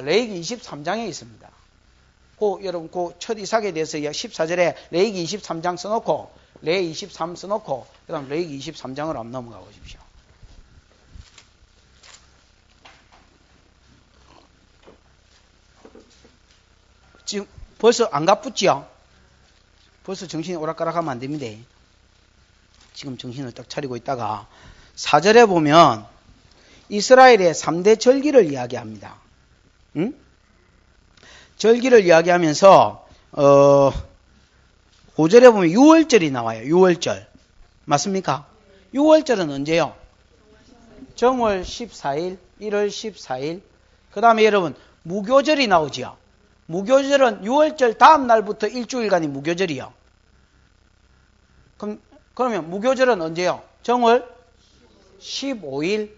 [SPEAKER 1] 레위기 23장에 있습니다. 여러분 그 첫 이삭에 대해서 14절에 레위기 23장 써놓고 레위 23 써놓고 그 다음 레위기 23장으로 한번 넘어가 보십시오. 지금 벌써 안 가쁘지요? 벌써 정신이 오락가락하면 안 됩니다. 지금 정신을 딱 차리고 있다가 4절에 보면 이스라엘의 3대 절기를 이야기합니다. 절기를 이야기하면서 5절에 보면 6월절이 나와요. 6월절. 맞습니까? 6월절은 언제요? 정월 14일, 1월 14일. 그 다음에 여러분 무교절이 나오지요. 무교절은 6월절 다음 날부터 일주일간이 무교절이요. 그러면 무교절은 언제요? 정월 15일.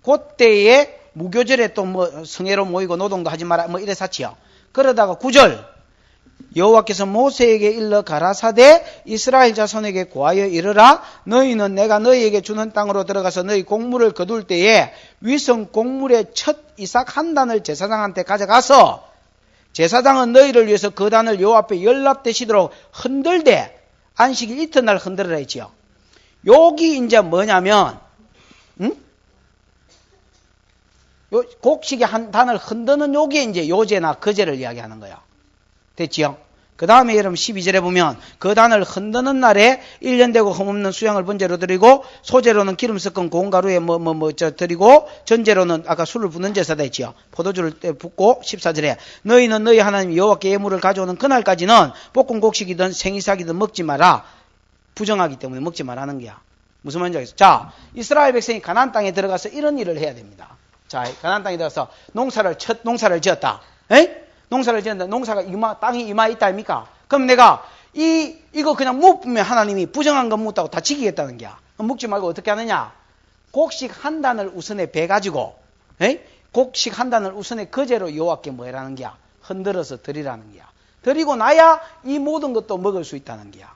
[SPEAKER 1] 그때에 무교절에 또 뭐 성회로 모이고 노동도 하지 마라 뭐 이래 샀지요. 그러다가 9절 여호와께서 모세에게 일러 가라사대 이스라엘 자손에게 고하여 이르라 너희는 내가 너희에게 주는 땅으로 들어가서 너희 곡물을 거둘 때에 위성 곡물의 첫 이삭 한 단을 제사장한테 가져가서 제사장은 너희를 위해서 그 단을 여호와 앞에 연락되시도록 흔들되 안식일 이튿날 흔들으라 했지요. 여기 이제 뭐냐면 요 곡식의 한 단을 흔드는 요게 이제 요제나 거제를 이야기하는 거야. 됐지요? 그 다음에 여러분 12절에 보면 그 단을 흔드는 날에 1년 되고 흠없는 수양을 번제로 드리고 소제로는 기름 섞은 고운 가루에 드리고 전제로는 아까 술을 붓는 제사다 했지요. 포도주를 붓고 14절에 너희는 너희 하나님 여호와께 예물을 가져오는 그날까지는 볶은 곡식이든 생이삭이든 먹지 마라. 부정하기 때문에 먹지 말라는 거야. 무슨 말인지 알겠어요? 자, 이스라엘 백성이 가나안 땅에 들어가서 이런 일을 해야 됩니다. 자, 가나안 땅에 들어가서 첫 농사를 지었다. 농사를 지었는데 농사가 땅이 이마에 있다 아닙니까? 그럼 내가 이거 그냥 묵으면 하나님이 부정한 거 묵다고 다 지키겠다는 게야. 묵지 말고 어떻게 하느냐? 곡식 한 단을 우선에 배 가지고, 곡식 한 단을 우선에 거제로 여호와께 뭐 해라는 게야? 흔들어서 드리라는 게야. 드리고 나야 이 모든 것도 먹을 수 있다는 게야.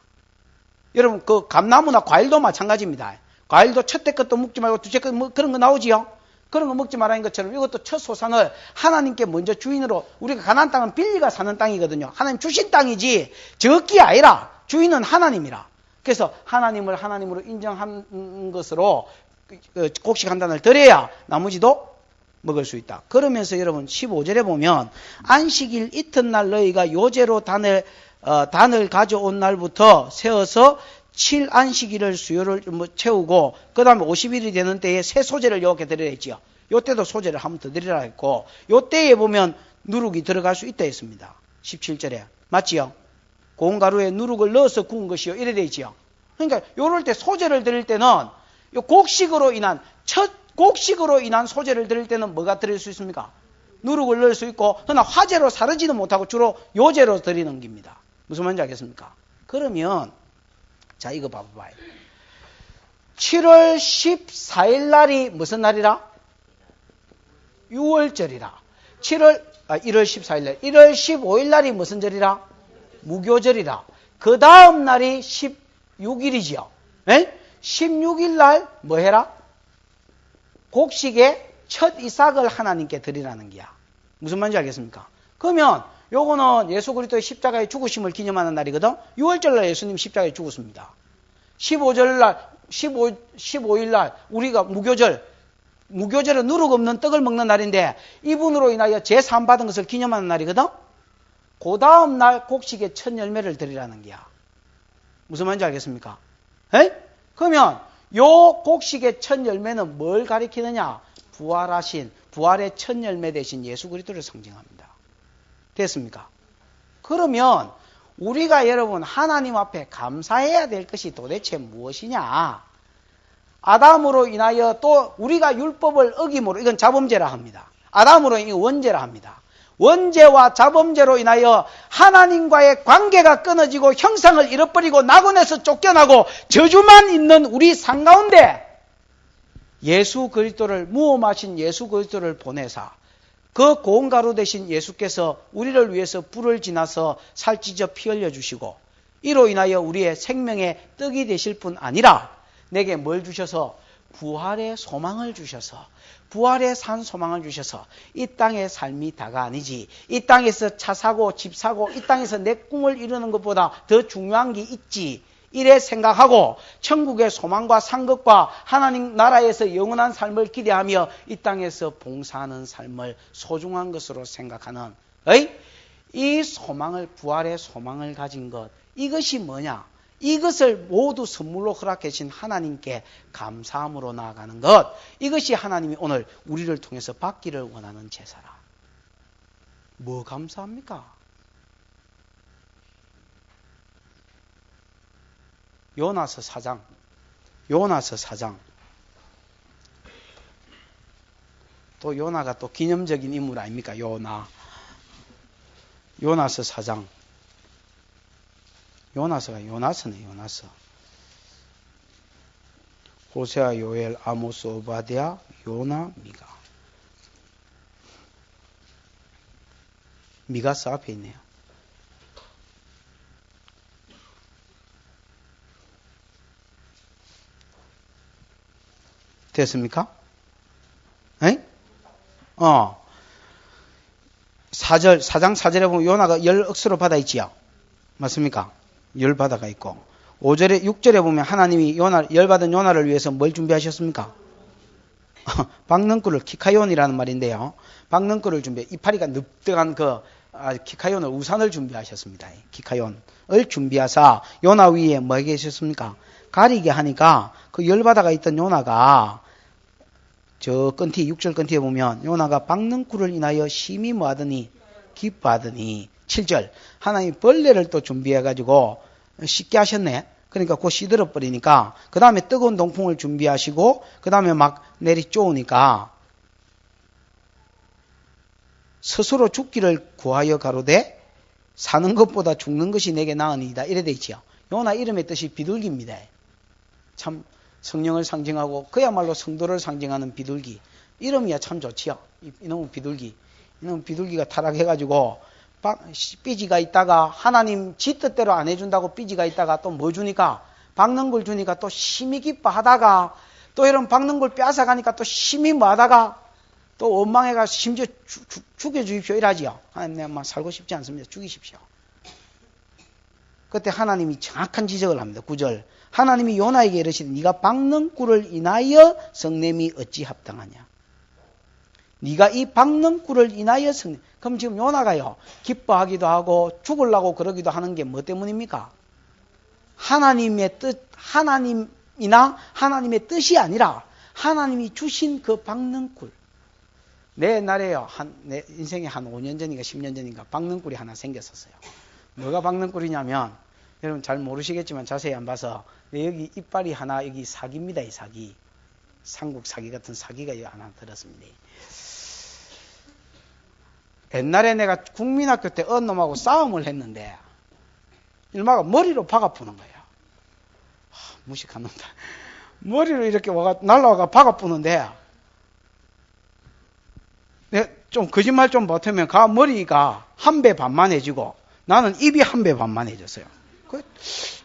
[SPEAKER 1] 여러분, 그 감나무나 과일도 마찬가지입니다. 과일도 첫째 것도 먹지 말고 둘째 것 뭐 그런 거 나오지요? 그런 거 먹지 말라는 것처럼 이것도 첫 소산을 하나님께 먼저 주인으로, 우리가 가나안 땅은 빌리가 사는 땅이거든요. 하나님 주신 땅이지 적기 아니라 주인은 하나님이라. 그래서 하나님을 하나님으로 인정한 것으로 곡식 한 단을 드려야 나머지도 먹을 수 있다. 그러면서 여러분 15절에 보면 안식일 이튿날 너희가 요제로 단을 가져온 날부터 세어서 7안식일을 수요를 채우고 그 다음에 50일이 되는 때에 새 소재를 여호와께 드리라 했지요. 요때도 소재를 한번 더 드리라 했고 요때에 보면 누룩이 들어갈 수 있다 했습니다. 17절에 맞지요? 고운 가루에 누룩을 넣어서 구운 것이요 이래 되어 있지요. 그러니까 요럴 때 소재를 드릴 때는 요 곡식으로 인한 소재를 드릴 때는 뭐가 드릴 수 있습니까? 누룩을 넣을 수 있고, 그러나 화재로 사르지는 못하고 주로 요제로 드리는 겁니다. 무슨 말인지 알겠습니까? 그러면 자 이거 봐봐요. 7월 14일 날이 무슨 날이라? 6월절이라. 1월 14일 날. 1월 15일 날이 무슨 절이라? 무교절이라. 그 다음 날이 16일이지요. 16일 날 뭐 해라? 곡식의 첫 이삭을 하나님께 드리라는 게야. 무슨 말인지 알겠습니까? 그러면 요거는 예수 그리스도의 십자가의 죽으심을 기념하는 날이거든. 6월절 날 예수님 십자가에 죽었습니다. 15일 날 우리가 무교절은 누룩 없는 떡을 먹는 날인데 이분으로 인하여 제사함 받은 것을 기념하는 날이거든. 그 다음 날 곡식의 첫 열매를 드리라는 게야. 무슨 말인지 알겠습니까? 그러면 요 곡식의 첫 열매는 뭘 가리키느냐? 부활의 첫 열매 대신 예수 그리스도를 상징합니다. 됐습니까? 그러면 우리가 여러분 하나님 앞에 감사해야 될 것이 도대체 무엇이냐? 아담으로 인하여 또 우리가 율법을 어김으로, 이건 자범죄라 합니다. 아담으로 인하여 원죄라 합니다. 원죄와 자범죄로 인하여 하나님과의 관계가 끊어지고 형상을 잃어버리고 낙원에서 쫓겨나고 저주만 있는 우리 삶 가운데 예수 그리스도를 무험하신 예수 그리스도를 보내사 그 고운 가루 대신 예수께서 우리를 위해서 불을 지나서 살찌져 피 흘려 주시고 이로 인하여 우리의 생명의 떡이 되실 뿐 아니라 내게 뭘 주셔서 부활의 소망을 주셔서 부활의 산 소망을 주셔서 이 땅의 삶이 다가 아니지, 이 땅에서 차 사고 집 사고 이 땅에서 내 꿈을 이루는 것보다 더 중요한 게 있지 이래 생각하고 천국의 소망과 상급과 하나님 나라에서 영원한 삶을 기대하며 이 땅에서 봉사하는 삶을 소중한 것으로 생각하는 이 소망을, 부활의 소망을 가진 것, 이것이 뭐냐? 이것을 모두 선물로 허락해 주신 하나님께 감사함으로 나아가는 것, 이것이 하나님이 오늘 우리를 통해서 받기를 원하는 제사라. 뭐 감사합니까? 요나서 4장. 또 요나가 또 기념적인 인물 아닙니까? 요나서 4장. 요나서네. 호세아, 요엘, 아모스, 오바댜, 요나, 미가. 미가서 앞에 있네요. 됐습니까? 4장 4절에 보면 요나가 열 억수로 받아 있지요. 맞습니까? 열 바다가 있고 6절에 보면 하나님이 열받은 요나를 위해서 뭘 준비하셨습니까? 박능꿀을, 키카ион이라는 말인데요. 박능꿀을 이파리가 늪득한 키카ион을, 우산을 준비하셨습니다. 키카ион을 준비하사 요나 위에 뭐 계셨습니까? 가리게 하니까 그 열바다가 있던 요나가 저 6절 건티에 보면 요나가 박능꿀을 인하여 심히 뭐하더니 기뻐하더니 7절 하나님이 벌레를 또 준비해가지고 씻게 하셨네. 그러니까 곧 시들어버리니까 그 다음에 뜨거운 동풍을 준비하시고 그 다음에 막 내리 쪼으니까 스스로 죽기를 구하여 가로되 사는 것보다 죽는 것이 내게 나으니이다. 이래 돼 있지요. 요나 이름의 뜻이 비둘기입니다. 참 성령을 상징하고 그야말로 성도를 상징하는 비둘기. 이름이야 참 좋지요. 이놈은 비둘기. 이놈은 비둘기가 타락해가지고 삐지가 있다가 하나님 지 뜻대로 안 해준다고 삐지가 있다가 또 뭐 주니까 박는 걸 주니까 또 심히 기뻐하다가 또 이런 박는 걸 빼앗아가니까 또 심히 뭐하다가 또 원망해가 심지어 죽여주십시오 이러지요. 하나님 내가 살고 싶지 않습니다. 죽이십시오. 그때 하나님이 정확한 지적을 합니다. 9절 하나님이 요나에게 이르시되 네가 박는 꿀을 인하여 성냄이 어찌 합당하냐. 네가 이 박는 꿀을 인하여 성냄. 그럼 지금 요나가요 기뻐하기도 하고 죽으려고 그러기도 하는 게 뭐 때문입니까? 하나님의 뜻, 하나님이나 하나님의 뜻이 아니라 하나님이 주신 그 박는 꿀. 내 옛날에요 내 인생에 한 5년 전인가 10년 전인가 박는 꿀이 하나 생겼었어요. 뭐가 박는 꿀이냐면 여러분 잘 모르시겠지만 자세히 안 봐서 여기 이빨이 하나 여기 사기입니다. 이 사기. 삼국 사기 같은 사기가 여기 하나 들었습니다. 옛날에 내가 국민학교 때 어느 놈하고 싸움을 했는데 일마가 머리로 박아푸는 거예요. 무식한 놈다. 머리로 이렇게 날라와가 박아푸는데 내가 좀 거짓말 좀 못하면 머리가 한 배 반만해지고 나는 입이 한 배 반만해졌어요.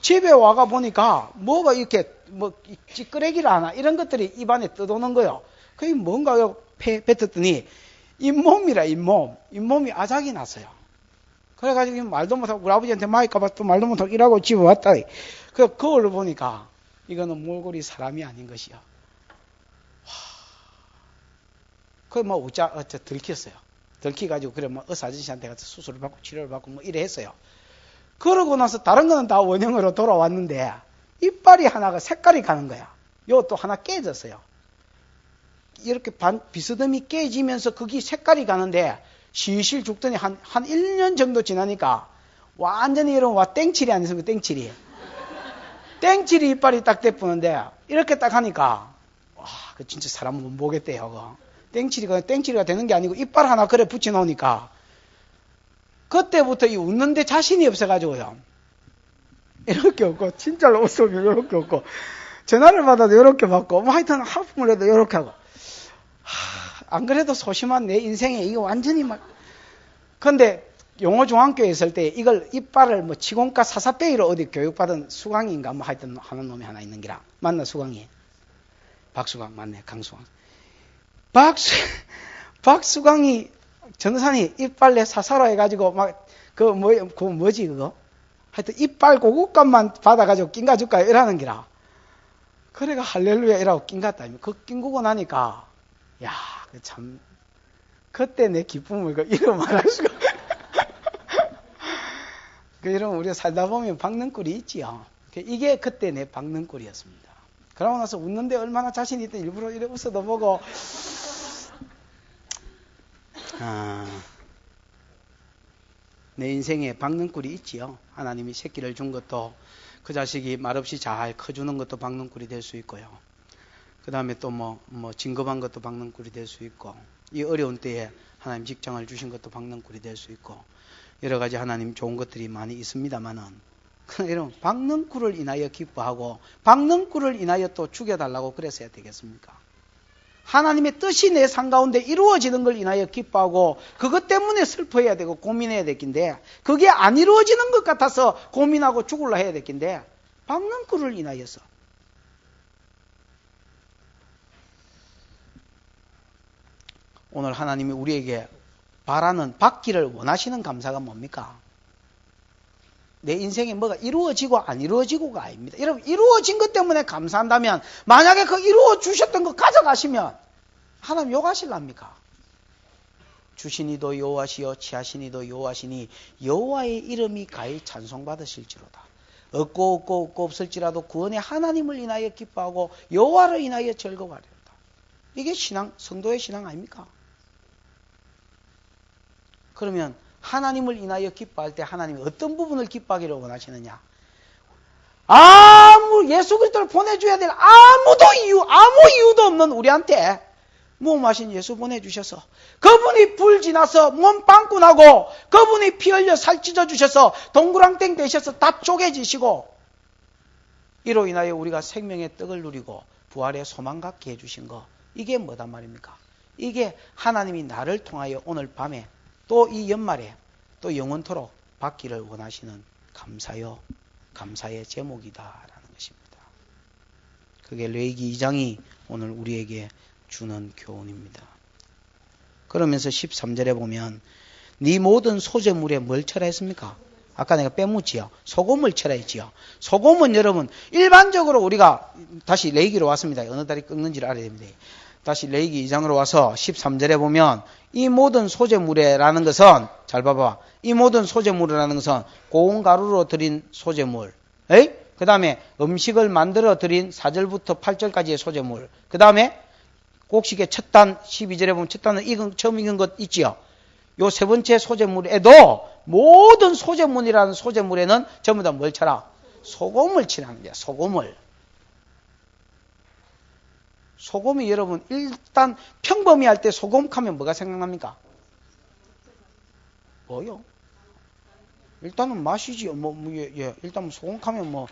[SPEAKER 1] 집에 와가 보니까 뭐가 이렇게 찌끄레기를 하나 이런 것들이 입안에 떠도는 거예요. 그게 뭔가 뱉었더니 잇몸이라 잇몸. 잇몸이 아작이 났어요. 그래가지고 말도 못하고 우리 아버지한테 마이까봐 또 말도 못하고 일하고 집에 왔다. 그 거울을 보니까 이거는 몰골이 사람이 아닌 것이요. 그래 어쩌 들켰어요. 들키가지고 그래 의사 아저씨한테 가서 수술을 받고 치료를 받고 이래 했어요. 그러고 나서 다른 거는 다 원형으로 돌아왔는데 이빨이 하나가 색깔이 가는 거야. 요것도 하나 깨졌어요. 이렇게 비스듬히 깨지면서 거기 색깔이 가는데 실실 죽더니 한 1년 정도 지나니까 완전히 이런 땡칠이 아니서 땡칠이. 땡칠이 이빨이 딱 대푸는데 이렇게 딱 하니까 그 진짜 사람 못 보겠대요. 그거. 땡칠이가 되는 게 아니고 이빨 하나 그래 붙여놓으니까 그때부터 이 웃는데 자신이 없어가지고요. 이렇게 없고 진짜로 웃으면 이렇게 없고 전화를 받아도 이렇게 받고 하여튼 하품을 해도 이렇게 하고 안 그래도 소심한 내 인생에 이거 완전히 근데 용호중앙교에 있을 때 이걸 이빨을 치공과 사사빼기로 어디 교육받은 수강인가 하여튼 하는 놈이 하나 있는 기라. 맞나 수강이? 박수강 맞네. 강수강. 박수강이 전산이 이빨에 사사로 해가지고 뭐지 그거? 하여튼 이빨 고급값만 받아가지고 낀가 줄까 이러는 기라. 그래가 할렐루야 이라고 낀갔다. 그 낀구고 나니까 야, 참 그때 내 기쁨을 이런 말할 수가. 이런 우리가 살다 보면 박는 꿀이 있지요. 이게 그때 내 박는 꿀이었습니다. 그러고 나서 웃는데 얼마나 자신이 있든 일부러 이래 웃어도 보고 내 인생에 박는 꿀이 있지요. 하나님이 새끼를 준 것도 그 자식이 말없이 잘 커주는 것도 박는 꿀이 될 수 있고요. 그 다음에 또 진급한 것도 박는 꿀이 될 수 있고 이 어려운 때에 하나님 직장을 주신 것도 박는 꿀이 될 수 있고 여러 가지 하나님 좋은 것들이 많이 있습니다만은 이런 박는 꿀을 인하여 기뻐하고 박는 꿀을 인하여 또 죽여달라고 그랬어야 되겠습니까? 하나님의 뜻이 내 삶 가운데 이루어지는 걸 인하여 기뻐하고 그것 때문에 슬퍼해야 되고 고민해야 될 긴데 그게 안 이루어지는 것 같아서 고민하고 죽으려 해야 될 긴데 박는 꿀을 인하여서 오늘 하나님이 우리에게 받기를 원하시는 감사가 뭡니까? 내 인생에 뭐가 이루어지고 안 이루어지고가 아닙니다. 여러분 이루어진 것 때문에 감사한다면 만약에 그 이루어 주셨던 거 가져가시면 하나님 욕하실랍니까? 주시니도 여호와시요 취하시니도 여호와시니 여호와의 이름이 가히 찬송받으실지로다. 없고 없을지라도 구원의 하나님을 인하여 기뻐하고 여호와를 인하여 즐거워하리로다. 이게 성도의 신앙 아닙니까? 그러면 하나님을 인하여 기뻐할 때 하나님이 어떤 부분을 기뻐하기를 원하시느냐? 예수 그리스도를 보내줘야 될 아무 이유도 없는 우리한테 무험하신 예수 보내주셔서 그분이 불 지나서 몸 빵꾸 나고 그분이 피 흘려 살 찢어 주셔서 동그랑땡 되셔서 다 쪼개지시고 이로 인하여 우리가 생명의 떡을 누리고 부활의 소망 갖게 해주신 거, 이게 뭐단 말입니까? 이게 하나님이 나를 통하여 오늘 밤에 또 이 연말에 또 영원토록 받기를 원하시는 감사의 제목이다라는 것입니다. 그게 레위기 2장이 오늘 우리에게 주는 교훈입니다. 그러면서 13절에 보면 네 모든 소재물에 뭘 쳐라 했습니까? 아까 내가 빼묻지요. 소금을 쳐라 했지요. 소금은 여러분 일반적으로 우리가 다시 레위기로 왔습니다. 어느 달이 꺾는지를 알아야 됩니다. 다시 레위기 2장으로 와서 13절에 보면 이 모든 소재물이라는 것은 잘 봐봐. 이 모든 소재물이라는 것은 고운 가루로 드린 소재물. 그 다음에 음식을 만들어 드린 4절부터 8절까지의 소재물. 그 다음에 곡식의 첫 단 12절에 보면 첫 단은 처음 익은 것 있지요. 요 세 번째 소재물에도 모든 소재물이라는 소재물에는 전부 다 뭘 쳐라? 소금을 치라는 거야. 소금이 여러분 일단 평범히할 때 소금 하면 뭐가 생각납니까? 뭐요? 일단은 맛이지요. 일단 소금 하면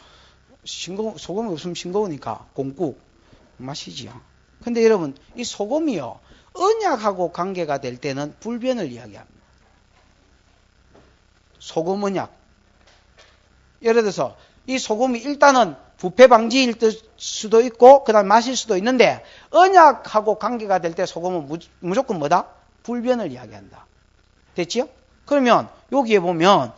[SPEAKER 1] 소금이 없으면 싱거우니까 공국 맛이지요. 근데 여러분 이 소금이요 언약하고 관계가 될 때는 불변을 이야기합니다. 소금 언약. 예를 들어서 이 소금이 일단은 부패 방지일 수도 있고 그다음 마실 수도 있는데 언약하고 관계가 될 때 소금은 무조건 뭐다? 불변을 이야기한다. 됐지요? 그러면 여기에 보면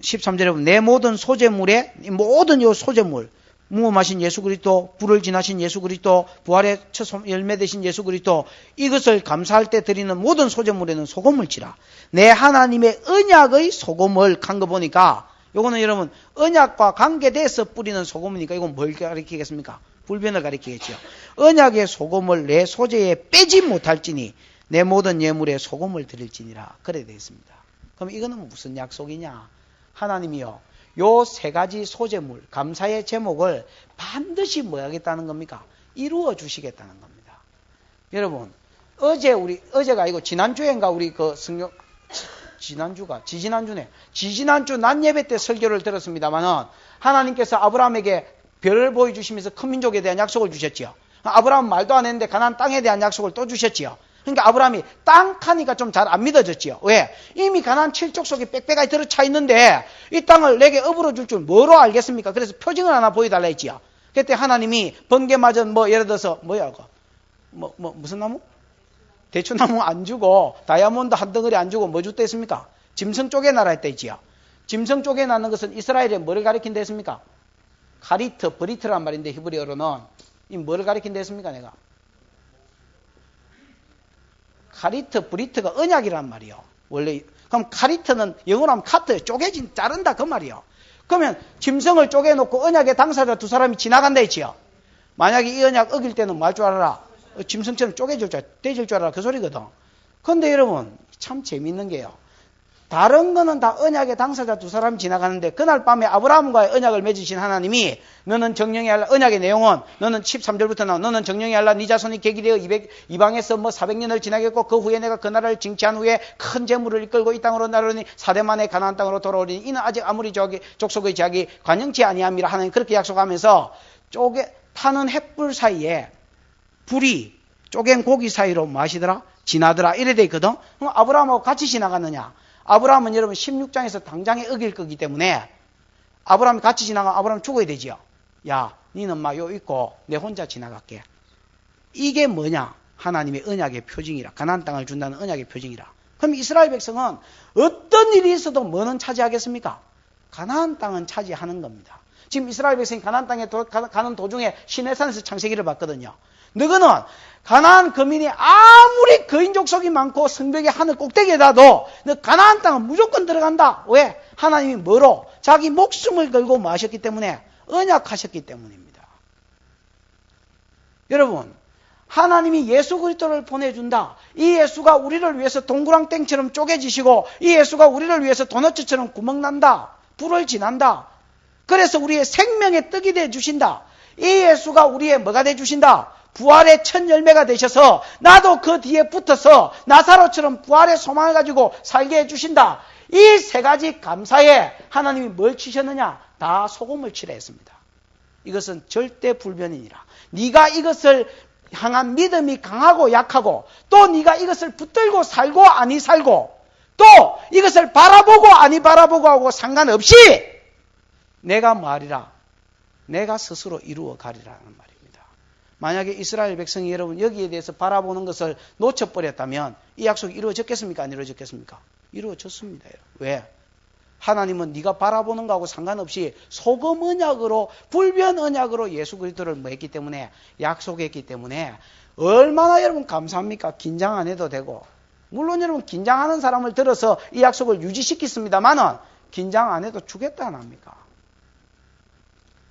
[SPEAKER 1] 13절에 보면 내 모든 소재물에 모든 요 소재물 무험하신 예수 그리스도, 불을 지나신 예수 그리스도, 부활의 첫 열매 되신 예수 그리스도, 이것을 감사할 때 드리는 모든 소재물에는 소금을 치라. 내 하나님의 언약의 소금을 간 거 보니까 요거는 여러분 언약과 관계돼서 뿌리는 소금이니까 이건 뭘 가리키겠습니까? 불변을 가리키겠죠. 언약의 소금을 내 소재에 빼지 못할지니 내 모든 예물에 소금을 드릴지니라. 그래 되어 있습니다. 그럼 이거는 무슨 약속이냐? 하나님이요 요 세 가지 소재물, 감사의 제목을 반드시 뭐 하겠다는 겁니까? 이루어 주시겠다는 겁니다. 여러분, 어제가 아니고 지난주인가 우리 지지난주 낮 예배 때 설교를 들었습니다만은 하나님께서 아브라함에게 별을 보여주시면서 큰 민족에 대한 약속을 주셨지요. 아브라함은 말도 안 했는데 가나안 땅에 대한 약속을 또 주셨지요. 그러니까 아브라함이 땅 타니까 좀 잘 안 믿어졌지요. 왜? 이미 가나안 7족속이 빽빽하게 들어차 있는데 이 땅을 내게 업으로 줄 줄 뭐로 알겠습니까? 그래서 표징을 하나 보여달라 했지요. 그때 하나님이 번개 맞은 예를 들어서 무슨 나무? 대추나무 안 주고 다이아몬드 한 덩어리 안 주고 뭐 줬다 했습니까? 짐승 쪼개나라 했다 했지요. 짐승 쪼개나는 것은 이스라엘에 뭐를 가리킨다 했습니까? 브리트란 말인데 히브리어로는 이 뭐를 가리킨다 했습니까? 내가 브리트가 언약이란 말이요. 원래 그럼 카리트는 영어로 하면 카트, 자른다 그 말이요. 그러면 짐승을 쪼개놓고 언약의 당사자 두 사람이 지나간다 했지요. 만약에 이 언약 어길 때는 뭐 할 줄 알아라? 짐승처럼 떼질 줄 알아라 그 소리거든. 그런데 여러분 참 재밌는 게요. 다른 거는 다 언약의 당사자 두 사람이 지나가는데 그날 밤에 아브라함과의 언약을 맺으신 하나님이 너는 정령이 할라. 언약의 내용은 너는 13절부터 나와. 너는 정령이 할라. 네 자손이 계기되어 이방에서 400년을 지나겠고 그 후에 내가 그 나라를 징치한 후에 큰 재물을 이끌고 이 땅으로 나르니 4대 만에 가나안 땅으로 돌아오리니 이는 아직 아무리 족속의 제약이 관영치 아니함이라 하나님 그렇게 약속하면서 타는 횃불 사이에 불이 쪼갠 고기 사이로 뭐 하시더라? 지나더라. 이래 돼 있거든. 그럼 아브라함하고 같이 지나갔느냐? 아브라함은 여러분 16장에서 당장에 어길 거기 때문에 아브라함이 같이 지나가면 아브라함 죽어야 되지요. 야, 니는 요 있고 내 혼자 지나갈게. 이게 뭐냐? 하나님의 언약의 표징이라. 가나안 땅을 준다는 언약의 표징이라. 그럼 이스라엘 백성은 어떤 일이 있어도 뭐는 차지하겠습니까? 가나안 땅은 차지하는 겁니다. 지금 이스라엘 백성이 가나안 땅에 가는 도중에 시내산에서 창세기를 봤거든요. 너희는 가나안 거민이 아무리 거인 족속이 많고 성벽의 하늘 꼭대기에 놔도 너 가나안 땅은 무조건 들어간다. 왜? 하나님이 뭐로? 자기 목숨을 걸고 뭐 하셨기 때문에? 언약하셨기 때문입니다. 여러분, 하나님이 예수 그리스도를 보내준다. 이 예수가 우리를 위해서 동그랑땡처럼 쪼개지시고 이 예수가 우리를 위해서 도넛처럼 구멍난다. 불을 지난다. 그래서 우리의 생명의 떡이 되어주신다. 이 예수가 우리의 뭐가 되어주신다? 부활의 첫 열매가 되셔서 나도 그 뒤에 붙어서 나사로처럼 부활의 소망을 가지고 살게 해주신다. 이 세 가지 감사에 하나님이 뭘 치셨느냐? 다 소금을 치라 했습니다. 이것은 절대 불변이니라. 네가 이것을 향한 믿음이 강하고 약하고 또 네가 이것을 붙들고 살고 아니 살고 또 이것을 바라보고 아니 바라보고 하고 상관없이 내가 뭐하리라? 내가 스스로 이루어 가리라는 말입니다. 만약에 이스라엘 백성이 여러분 여기에 대해서 바라보는 것을 놓쳐버렸다면 이 약속이 이루어졌겠습니까? 안 이루어졌겠습니까? 이루어졌습니다. 왜? 하나님은 네가 바라보는 거하고 상관없이 소금 언약으로 불변 언약으로 예수 그리스도를 뭐 했기 때문에 약속했기 때문에 얼마나 여러분 감사합니까? 긴장 안 해도 되고 물론 여러분 긴장하는 사람을 들어서 이 약속을 유지시켰습니다만은 긴장 안 해도 주겠다 안 합니까?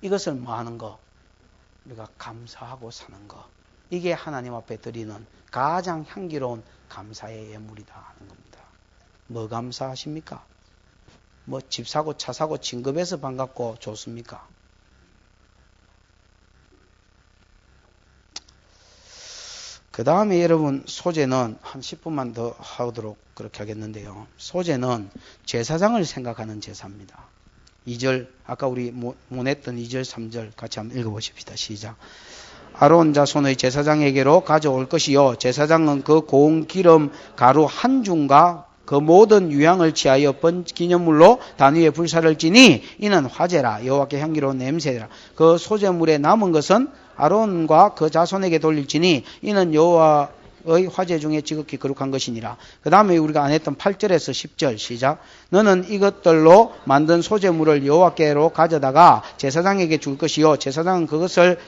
[SPEAKER 1] 이것을 뭐 하는 거? 우리가 감사하고 사는 거. 이게 하나님 앞에 드리는 가장 향기로운 감사의 예물이다 하는 겁니다. 뭐 감사하십니까? 뭐 집 사고 차 사고 진급해서 반갑고 좋습니까? 그 다음에 여러분 소제는 한 10분만 더 하도록 그렇게 하겠는데요. 소제는 제사장을 생각하는 제사입니다. 2절 아까 우리 못 했던 2절 3절 같이 한번 읽어보십시다. 시작. 아론 자손의 제사장에게로 가져올 것이요 제사장은 그 고운 기름 가루 한 줌과 그 모든 유향을 취하여 번 기념물로 단 위에 불사를 지니 이는 화제라 여호와께 향기로운 냄새라. 그 소제물에 남은 것은 아론과 그 자손에게 돌릴지니 이는 여호와의 화제 중에 지극히 거룩한 것이니라. 그 다음에 우리가 안 했던 8절에서 10절 시작. 너는 이것들로 만든 소제물을 여호와께로 가져다가 제사장에게 줄 것이요 제사장은 그것을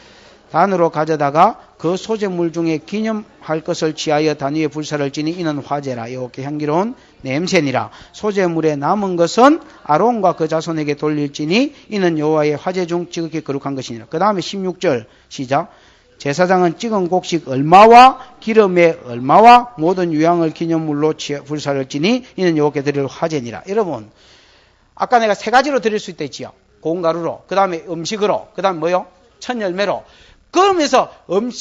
[SPEAKER 1] 단으로 가져다가 그 소제물 중에 기념할 것을 취하여 단 위에 불사를 지니 이는 화제라 여호와께 향기로운 냄새니라. 소제물에 남은 것은 아론과 그 자손에게 돌릴지니 이는 여호와의 화제 중 지극히 거룩한 것이니라. 그 다음에 16절 시작. 제사장은 찍은 곡식 얼마와 기름의 얼마와 모든 유향을 기념물로 불사를 지니 이는 여호와께 드릴 화제니라. 여러분 아까 내가 세 가지로 드릴 수 있다 했지요. 고운 가루로, 그 다음에 음식으로, 그 다음에 뭐요? 첫 열매로. 그러면서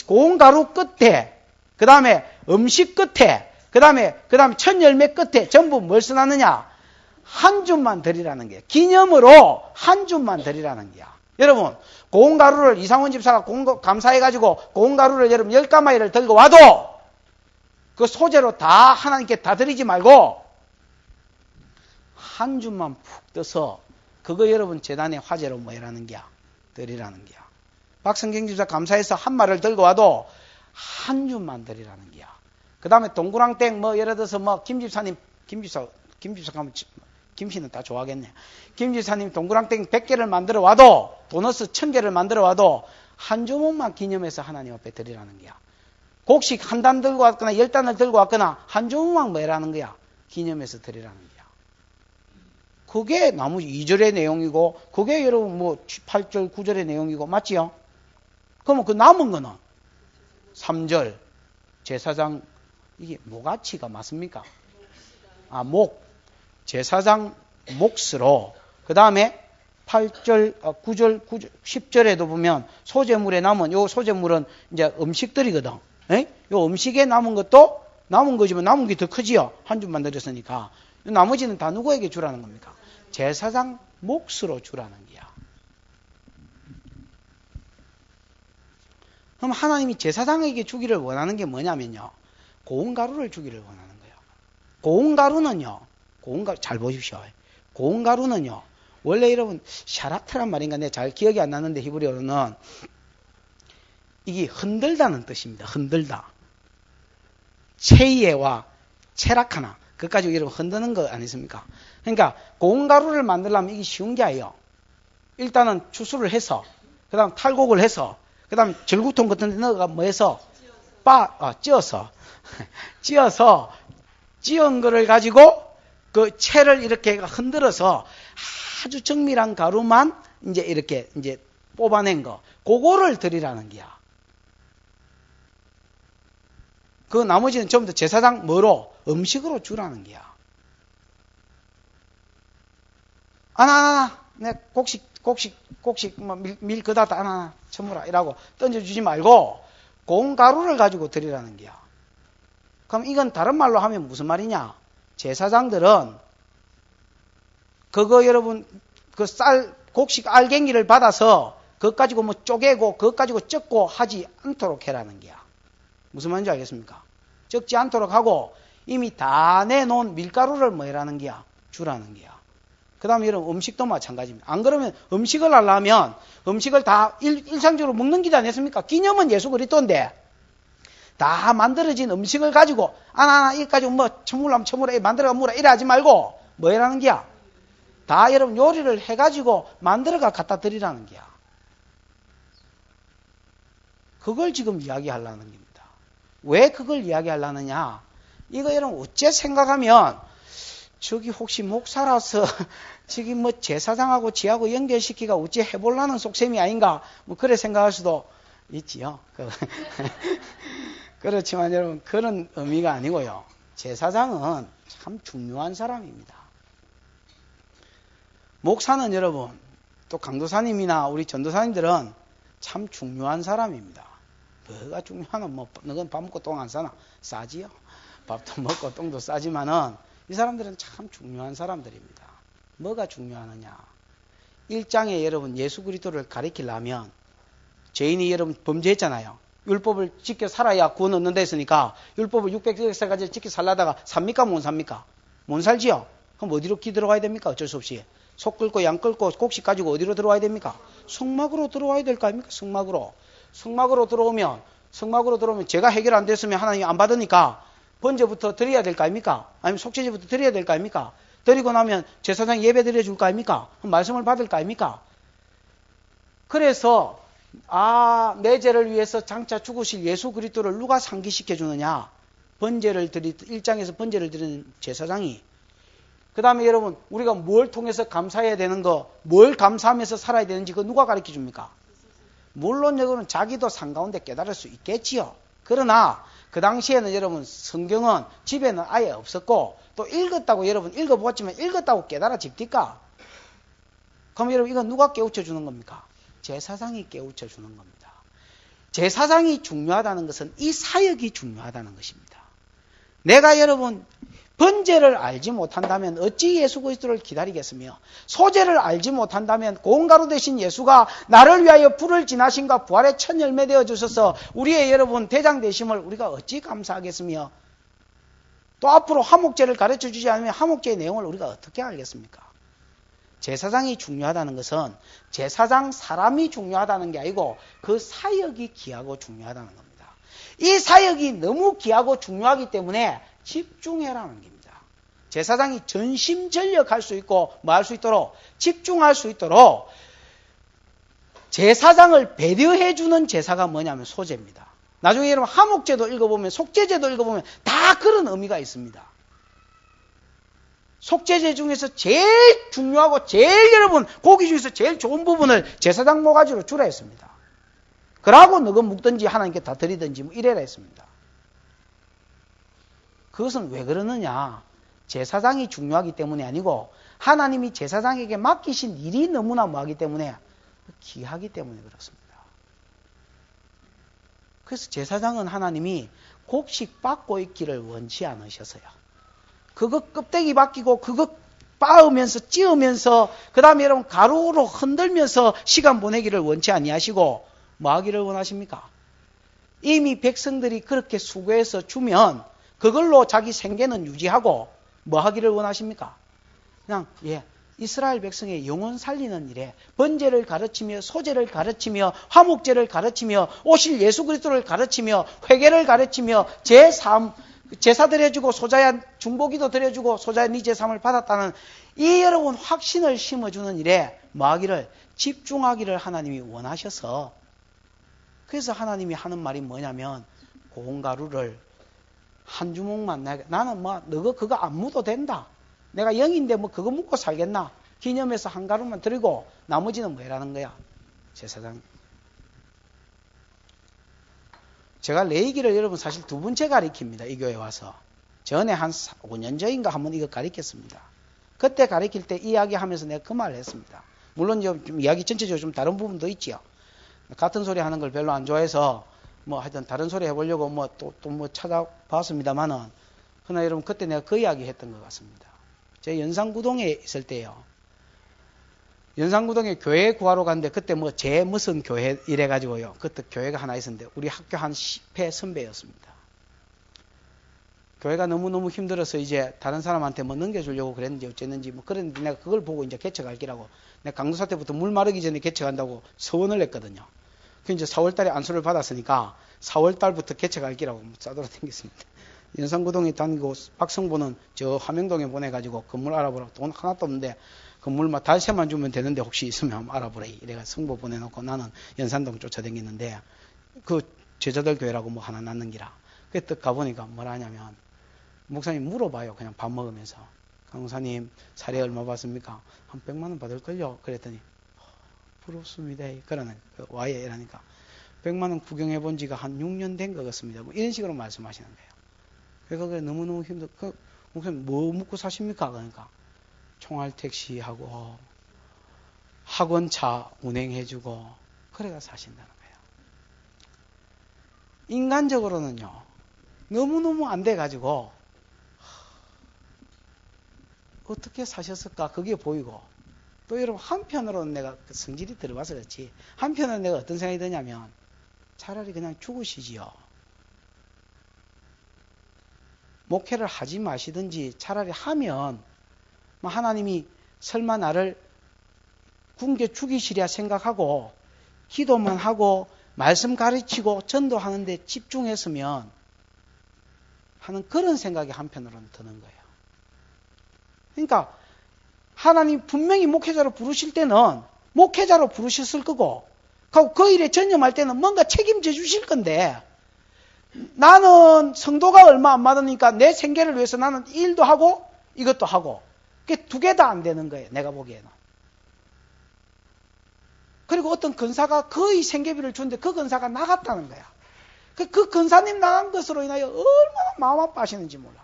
[SPEAKER 1] 고운 가루 끝에, 그 다음에 음식 끝에, 그 다음에 첫 열매 끝에 전부 뭘 써놨느냐? 한 줌만 드리라는 거예요. 기념으로 한 줌만 드리라는 거야. 여러분, 고운 가루를 이상원 집사가 감사해가지고 고운 가루를 여러분 10가마이를 들고 와도 그 소재로 다 하나님께 다 드리지 말고 한 줌만 푹 떠서 그거 여러분 재단의 화제로 뭐 해라는 거야? 드리라는 거야. 박성경 집사 감사해서 한 마리를 들고 와도 한 줌만 드리라는 거야. 그 다음에 동그랑땡 뭐 예를 들어서 뭐 김집사님 가면 김씨는 다 좋아하겠네. 김집사님 동그랑땡 100개를 만들어 와도 도너스 1000개를 만들어 와도 한 주먹만 기념해서 하나님 앞에 드리라는 거야. 곡식 한 단 들고 왔거나 10단을 들고 왔거나 한 주먹만 뭐 해라는 거야? 기념해서 드리라는 거야. 그게 나머지 2절의 내용이고 그게 여러분 뭐 8절 9절의 내용이고 맞지요? 그러면 그 남은 거는 3절 제사장 이게 모가치가 맞습니까? 아, 제사장 몫으로 그 다음에 8절, 9절, 10절에도 보면 소제물에 남은 요 소제물은 이제 음식들이거든. 에? 요 음식에 남은 것도 남은 거지만 남은 게 더 크지요. 한 줌만 드렸으니까. 나머지는 다 누구에게 주라는 겁니까? 제사장 몫으로 주라는 거야. 그럼 하나님이 제사장에게 주기를 원하는 게 뭐냐면요. 고운 가루를 주기를 원하는 거예요. 고운 가루는요. 잘 보십시오. 고운 가루는요. 원래 여러분 샤라트란 말인가 내가 잘 기억이 안 나는데 히브리어로는 이게 흔들다는 뜻입니다. 흔들다. 체이에와 체라카나 그까지 여러분 흔드는 거 아니십니까? 그러니까 고운 가루를 만들려면 이게 쉬운 게 아니에요. 일단은 추수를 해서 그 다음 탈곡을 해서 그 다음 절구통 같은 데 넣어가 뭐 해서 찧어서 찧은 거를 가지고 그 채를 이렇게 흔들어서 아주 정밀한 가루만 이제 뽑아낸 거 그거를 드리라는 거야. 그 나머지는 전부 다 제사장 뭐로? 음식으로 주라는 거야. 내 곡식, 뭐 밀 그다다 하나, 쳐무라, 이라고 던져주지 말고, 고운 가루를 가지고 드리라는 거야. 그럼 이건 다른 말로 하면 무슨 말이냐? 제사장들은 그거 여러분 그 곡식 알갱이를 받아서 그것 가지고 뭐 쪼개고 그것 가지고 ጨ고 하지 않도록 해라는 거야. 무슨 말인지 알겠습니까? ጨ지 않도록 하고 이미 다 내놓은 밀가루를 뭐 해라는 거야? 주라는 거야. 그 다음에 여러분 음식도 마찬가지입니다. 안 그러면 음식을 하려면 음식을 다 일상적으로 먹는 기지 아니겠습니까? 기념은 예수 그리스도인데 다 만들어진 음식을 가지고 하나하나 이거 가지고 뭐 처물하면 처물해 만들어가 물어 이래 하지 말고 뭐 해라는 거야? 다 여러분 요리를 해가지고 만들어가 갖다 드리라는 거야. 그걸 지금 이야기하려는 겁니다. 왜 그걸 이야기하려느냐? 이거 여러분 어째 생각하면 저기 혹시 목사라서 저기 뭐 제사장하고 지하고 연결시키가 어째 해보려는 속셈이 아닌가? 뭐 그래 생각할 수도 있지요. 그렇지만 여러분 그런 의미가 아니고요. 제사장은 참 중요한 사람입니다. 목사는 여러분 또 강도사님이나 우리 전도사님들은 참 중요한 사람입니다. 뭐가 중요하나 뭐 너는 밥 먹고 똥 안 싸나? 싸지요. 밥도 먹고 똥도 싸지만은 이 사람들은 참 중요한 사람들입니다. 뭐가 중요하느냐? 1장에 여러분 예수 그리스도를 가리키려면 죄인이 여러분 범죄했잖아요. 율법을 지켜 살아야 구원 얻는다 했으니까 율법을 600살까지 지켜 살라다가 삽니까? 못 삽니까? 못 살지요? 그럼 어디로 기 들어가야 됩니까? 어쩔 수 없이. 속 끓고 양 끓고 곡식 가지고 어디로 들어와야 됩니까? 성막으로 들어와야 될 거 아닙니까? 성막으로 들어오면 제가 해결 안 됐으면 하나님 안 받으니까 번제부터 드려야 될 거 아닙니까? 아니면 속죄제부터 드려야 될 거 아닙니까? 드리고 나면 제사장 예배 드려줄 거 아닙니까? 말씀을 받을 거 아닙니까? 그래서 내 죄를 위해서 장차 죽으실 예수 그리스도를 누가 상기시켜 주느냐? 1장에서 번제를 드리는 제사장이. 그 다음에 여러분 우리가 뭘 통해서 감사해야 되는 거, 뭘 감사하면서 살아야 되는지 그거 누가 가르쳐 줍니까? 물론 여러분 자기도 상가운데 깨달을 수 있겠지요. 그러나 그 당시에는 여러분 성경은 집에는 아예 없었고 또 읽었다고 여러분 읽어보았지만 읽었다고 깨달아집니까? 그럼 여러분 이건 누가 깨우쳐 주는 겁니까? 제사장이 깨우쳐 주는 겁니다. 제사장이 중요하다는 것은 이 사역이 중요하다는 것입니다. 내가 여러분 번제를 알지 못한다면 어찌 예수 그리스도를 기다리겠으며 소제를 알지 못한다면 고운 가루 대신 예수가 나를 위하여 불을 지나신가 부활의 첫 열매 되어 주셔서 우리의 여러분 대장 되심을 우리가 어찌 감사하겠으며 또 앞으로 화목제를 가르쳐 주지 않으면 화목제의 내용을 우리가 어떻게 알겠습니까? 제사장이 중요하다는 것은 제사장 사람이 중요하다는 게 아니고 그 사역이 귀하고 중요하다는 겁니다. 이 사역이 너무 귀하고 중요하기 때문에 집중해라는 겁니다. 제사장이 전심전력할 수 있고 뭐 할 수 있도록 집중할 수 있도록 제사장을 배려해주는 제사가 뭐냐면 소제입니다. 나중에 여러분 화목제도 읽어보면 속죄제도 읽어보면 다 그런 의미가 있습니다. 속죄제 중에서 제일 중요하고 제일 여러분 고기 중에서 제일 좋은 부분을 제사장 모가지로 주라 했습니다. 그러고 너가 묵든지 하나님께 다 드리든지 뭐 이래라 했습니다. 그것은 왜 그러느냐? 제사장이 중요하기 때문이 아니고 하나님이 제사장에게 맡기신 일이 너무나 뭐하기 때문에 귀하기 때문에 그렇습니다. 그래서 제사장은 하나님이 곡식 빻고 있기를 원치 않으셔서요. 그거 껍데기 벗기고 그거 빻으면서 찌우면서 그 다음에 여러분 가루로 흔들면서 시간 보내기를 원치 아니하시고 뭐 하기를 원하십니까? 이미 백성들이 그렇게 수고해서 주면 그걸로 자기 생계는 유지하고 뭐 하기를 원하십니까? 그냥 이스라엘 백성의 영혼 살리는 일에 번제를 가르치며 소제를 가르치며 화목제를 가르치며 오실 예수 그리스도를 가르치며 회개를 가르치며 제사 드려주고 소자야 중보기도 드려주고 소자야 네 제사함을 받았다는 이 여러분 확신을 심어주는 일에 뭐 하기를 집중하기를 하나님이 원하셔서 그래서 하나님이 하는 말이 뭐냐면 고운 가루를 한 주먹만 나는 뭐 너가 그거 안 묻어도 된다. 내가 영인데 뭐 그거 묻고 살겠나? 기념해서 한 가루만 드리고 나머지는 뭐라는 거야? 제사장. 제가 레이기를 여러분 사실 두 번째 가르칩니다. 이 교회 와서. 전에 한 5년 전인가 한번 이거 가르쳤습니다. 그때 가르칠 때 이야기하면서 내가 그 말을 했습니다. 물론 좀 이야기 전체적으로 좀 다른 부분도 있지요. 같은 소리 하는 걸 별로 안 좋아해서 뭐 하여튼 다른 소리 해보려고 뭐 또 뭐 찾아봤습니다만은, 그러나 여러분 그때 내가 그 이야기 했던 것 같습니다. 제 연산구동에 있을 때요. 연산구동에 교회 구하러 갔는데 그때 뭐 제 무슨 교회 이래가지고요. 그때 교회가 하나 있었는데 우리 학교 한 10회 선배였습니다. 교회가 너무너무 힘들어서 이제 다른 사람한테 뭐 넘겨주려고 그랬는지 어쨌는지 뭐 그랬는데 내가 그걸 보고 이제 개척할 기라고 내가 강도사 때부터 물 마르기 전에 개척한다고 서원을 냈거든요. 그 이제 4월달에 안수를 받았으니까 4월달부터 개척할 기라고 싸돌아다녔습니다. 연산구동에 다니고 박성보는 저 화명동에 보내가지고 건물 알아보라고 돈 하나도 없는데 건물만 달세만 주면 되는데 혹시 있으면 한번 알아보래. 이래가 성보 보내놓고 나는 연산동 쫓아다녔는데 그 제자들 교회라고 뭐 하나 낳는 기라. 그때 딱 가보니까 뭐라 하냐면 목사님 물어봐요. 그냥 밥 먹으면서. 강목사님 사례 얼마 받습니까? 한 100만 원 받을걸요? 그랬더니 부럽습니다. 그러는 와예 이러니까 100만 원 구경해 본 지가 한 6년 된 것 같습니다. 뭐 이런 식으로 말씀하시는 거예요. 그래서 그게 너무너무 힘들어. 목사님 뭐 먹고 사십니까? 그러니까 총알 택시하고 학원차 운행해주고 그래가 사신다는 거예요. 인간적으로는요. 너무너무 안 돼가지고 어떻게 사셨을까 그게 보이고 또 여러분 한편으로는 내가 그 성질이 들어와서 그렇지 한편으로는 내가 어떤 생각이 드냐면 차라리 그냥 죽으시지요. 목회를 하지 마시든지 차라리 하면 하나님이 설마 나를 굶겨 죽이시랴 생각하고 기도만 하고 말씀 가르치고 전도하는데 집중했으면 하는 그런 생각이 한편으로는 드는 거예요. 그러니까 하나님 분명히 목회자로 부르실 때는 목회자로 부르셨을 거고 그 일에 전념할 때는 뭔가 책임져 주실 건데 나는 성도가 얼마 안 받으니까 내 생계를 위해서 나는 일도 하고 이것도 하고 그게 두 개 다 안 되는 거예요. 내가 보기에는. 그리고 어떤 근사가 거의 생계비를 주는데 그 근사가 나갔다는 거야. 그 근사님 나간 것으로 인하여 얼마나 마음 아파하시는지 몰라.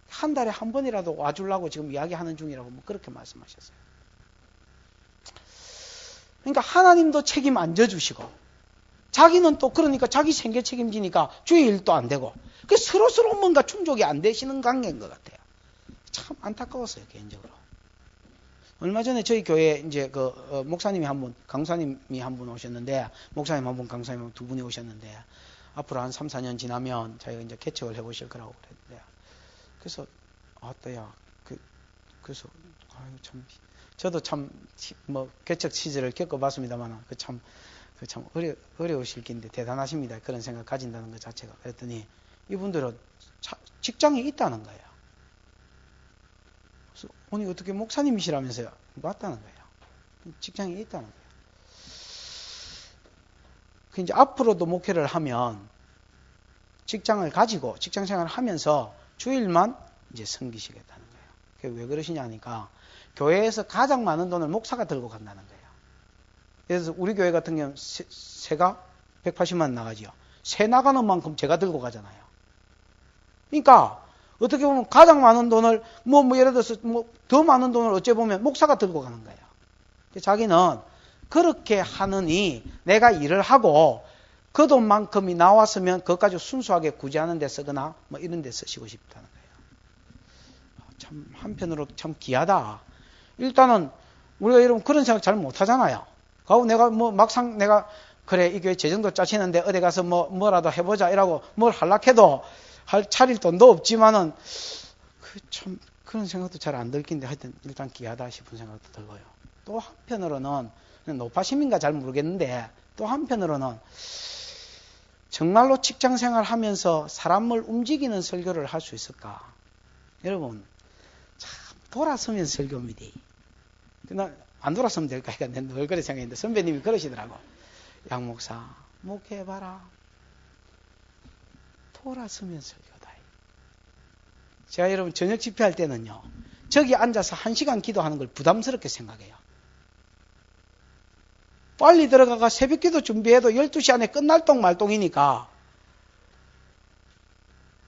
[SPEAKER 1] 한 달에 한 번이라도 와주려고 지금 이야기하는 중이라고 뭐 그렇게 말씀하셨어요. 그러니까 하나님도 책임 안 져주시고 자기는 또 그러니까 자기 생계 책임지니까 주의 일도 안 되고 서로서로 뭔가 충족이 안 되시는 관계인 것 같아요. 참 안타까웠어요, 개인적으로. 얼마 전에 저희 교회에 이제 목사님이 한 분, 강사님이 한 분 오셨는데, 목사님 한 분, 강사님 한 분 두 분이 오셨는데, 앞으로 한 3, 4년 지나면 자기가 이제 개척을 해보실 거라고 그랬는데, 그래서, 아따야, 그래서, 아유, 참, 저도 참, 개척 시절을 겪어봤습니다만, 참 어려우실 긴데 대단하십니다. 그런 생각 가진다는 것 자체가. 그랬더니, 이분들은 직장이 있다는 거예요. 그래서, 아니, 어떻게 목사님이시라면서요? 맞다는 거예요. 직장이 있다는 거예요. 그 이제 앞으로도 목회를 하면 직장을 가지고 직장 생활을 하면서 주일만 이제 섬기시겠다는 거예요. 그게 왜 그러시냐 하니까 교회에서 가장 많은 돈을 목사가 들고 간다는 거예요. 그래서 우리 교회 같은 경우는 세가 180만 원 나가지요. 세 나가는 만큼 제가 들고 가잖아요. 그러니까 어떻게 보면 가장 많은 돈을 예를 들어서 더 많은 돈을 어째 보면 목사가 들고 가는 거예요. 자기는 그렇게 하느니 내가 일을 하고 그 돈만큼이 나왔으면 그것까지 순수하게 구제하는 데 쓰거나 이런 데 쓰시고 싶다는 거예요. 참 한편으로 참 귀하다. 일단은 우리가 여러분 그런 생각 잘 못하잖아요. 그리고 내가 막상 내가 그래 이 교회 재정도 짜시는데 어디 가서 뭐라도 해보자 이라고 뭘 하려해도 차릴 돈도 없지만은 참 그런 생각도 잘 안 들긴데 하여튼 일단 귀하다 싶은 생각도 들고요. 또 한편으로는 노파심인가 잘 모르겠는데 또 한편으로는 정말로 직장생활 하면서 사람을 움직이는 설교를 할 수 있을까? 여러분 참 돌아서면 설교입니다. 안 돌아서면 될까? 내가 늘 그래 생각했는데 선배님이 그러시더라고. 양 목사 목회해봐라. 돌아서면 설교다. 제가 여러분 저녁 집회할 때는요. 저기 앉아서 1시간 기도하는 걸 부담스럽게 생각해요. 빨리 들어가가 새벽기도 준비해도 12시 안에 끝날 똥 말똥이니까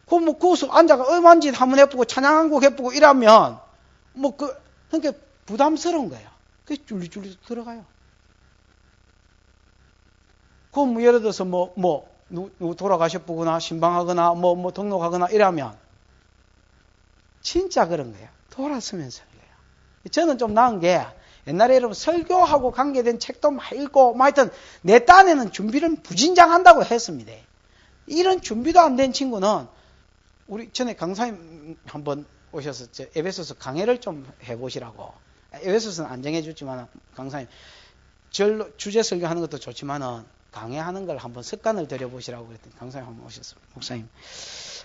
[SPEAKER 1] 거기서 앉아가 얼마인지 한번 해보고 찬양 한 곡 해보고 이러면 그러니까 부담스러운 거예요. 그래서 줄리줄리 들어가요. 그럼 뭐 예를 들어서 누구 돌아가셨구나, 신방하거나, 등록하거나 이러면, 진짜 그런 거예요. 돌았으면 설교해요. 저는 좀 나은 게, 옛날에 여러분 설교하고 관계된 책도 막 읽고, 하여튼, 내 딴에는 준비를 부진장한다고 했습니다. 이런 준비도 안 된 친구는, 우리 전에 강사님 한번 오셔서, 에베소서 강해를 좀 해보시라고. 에베소서는 안 정해줬지만, 강사님, 주제 설교하는 것도 좋지만은, 강해하는 걸 한번 습관을 들여보시라고 그랬더니 강사님 한번 오셨어요. 목사님,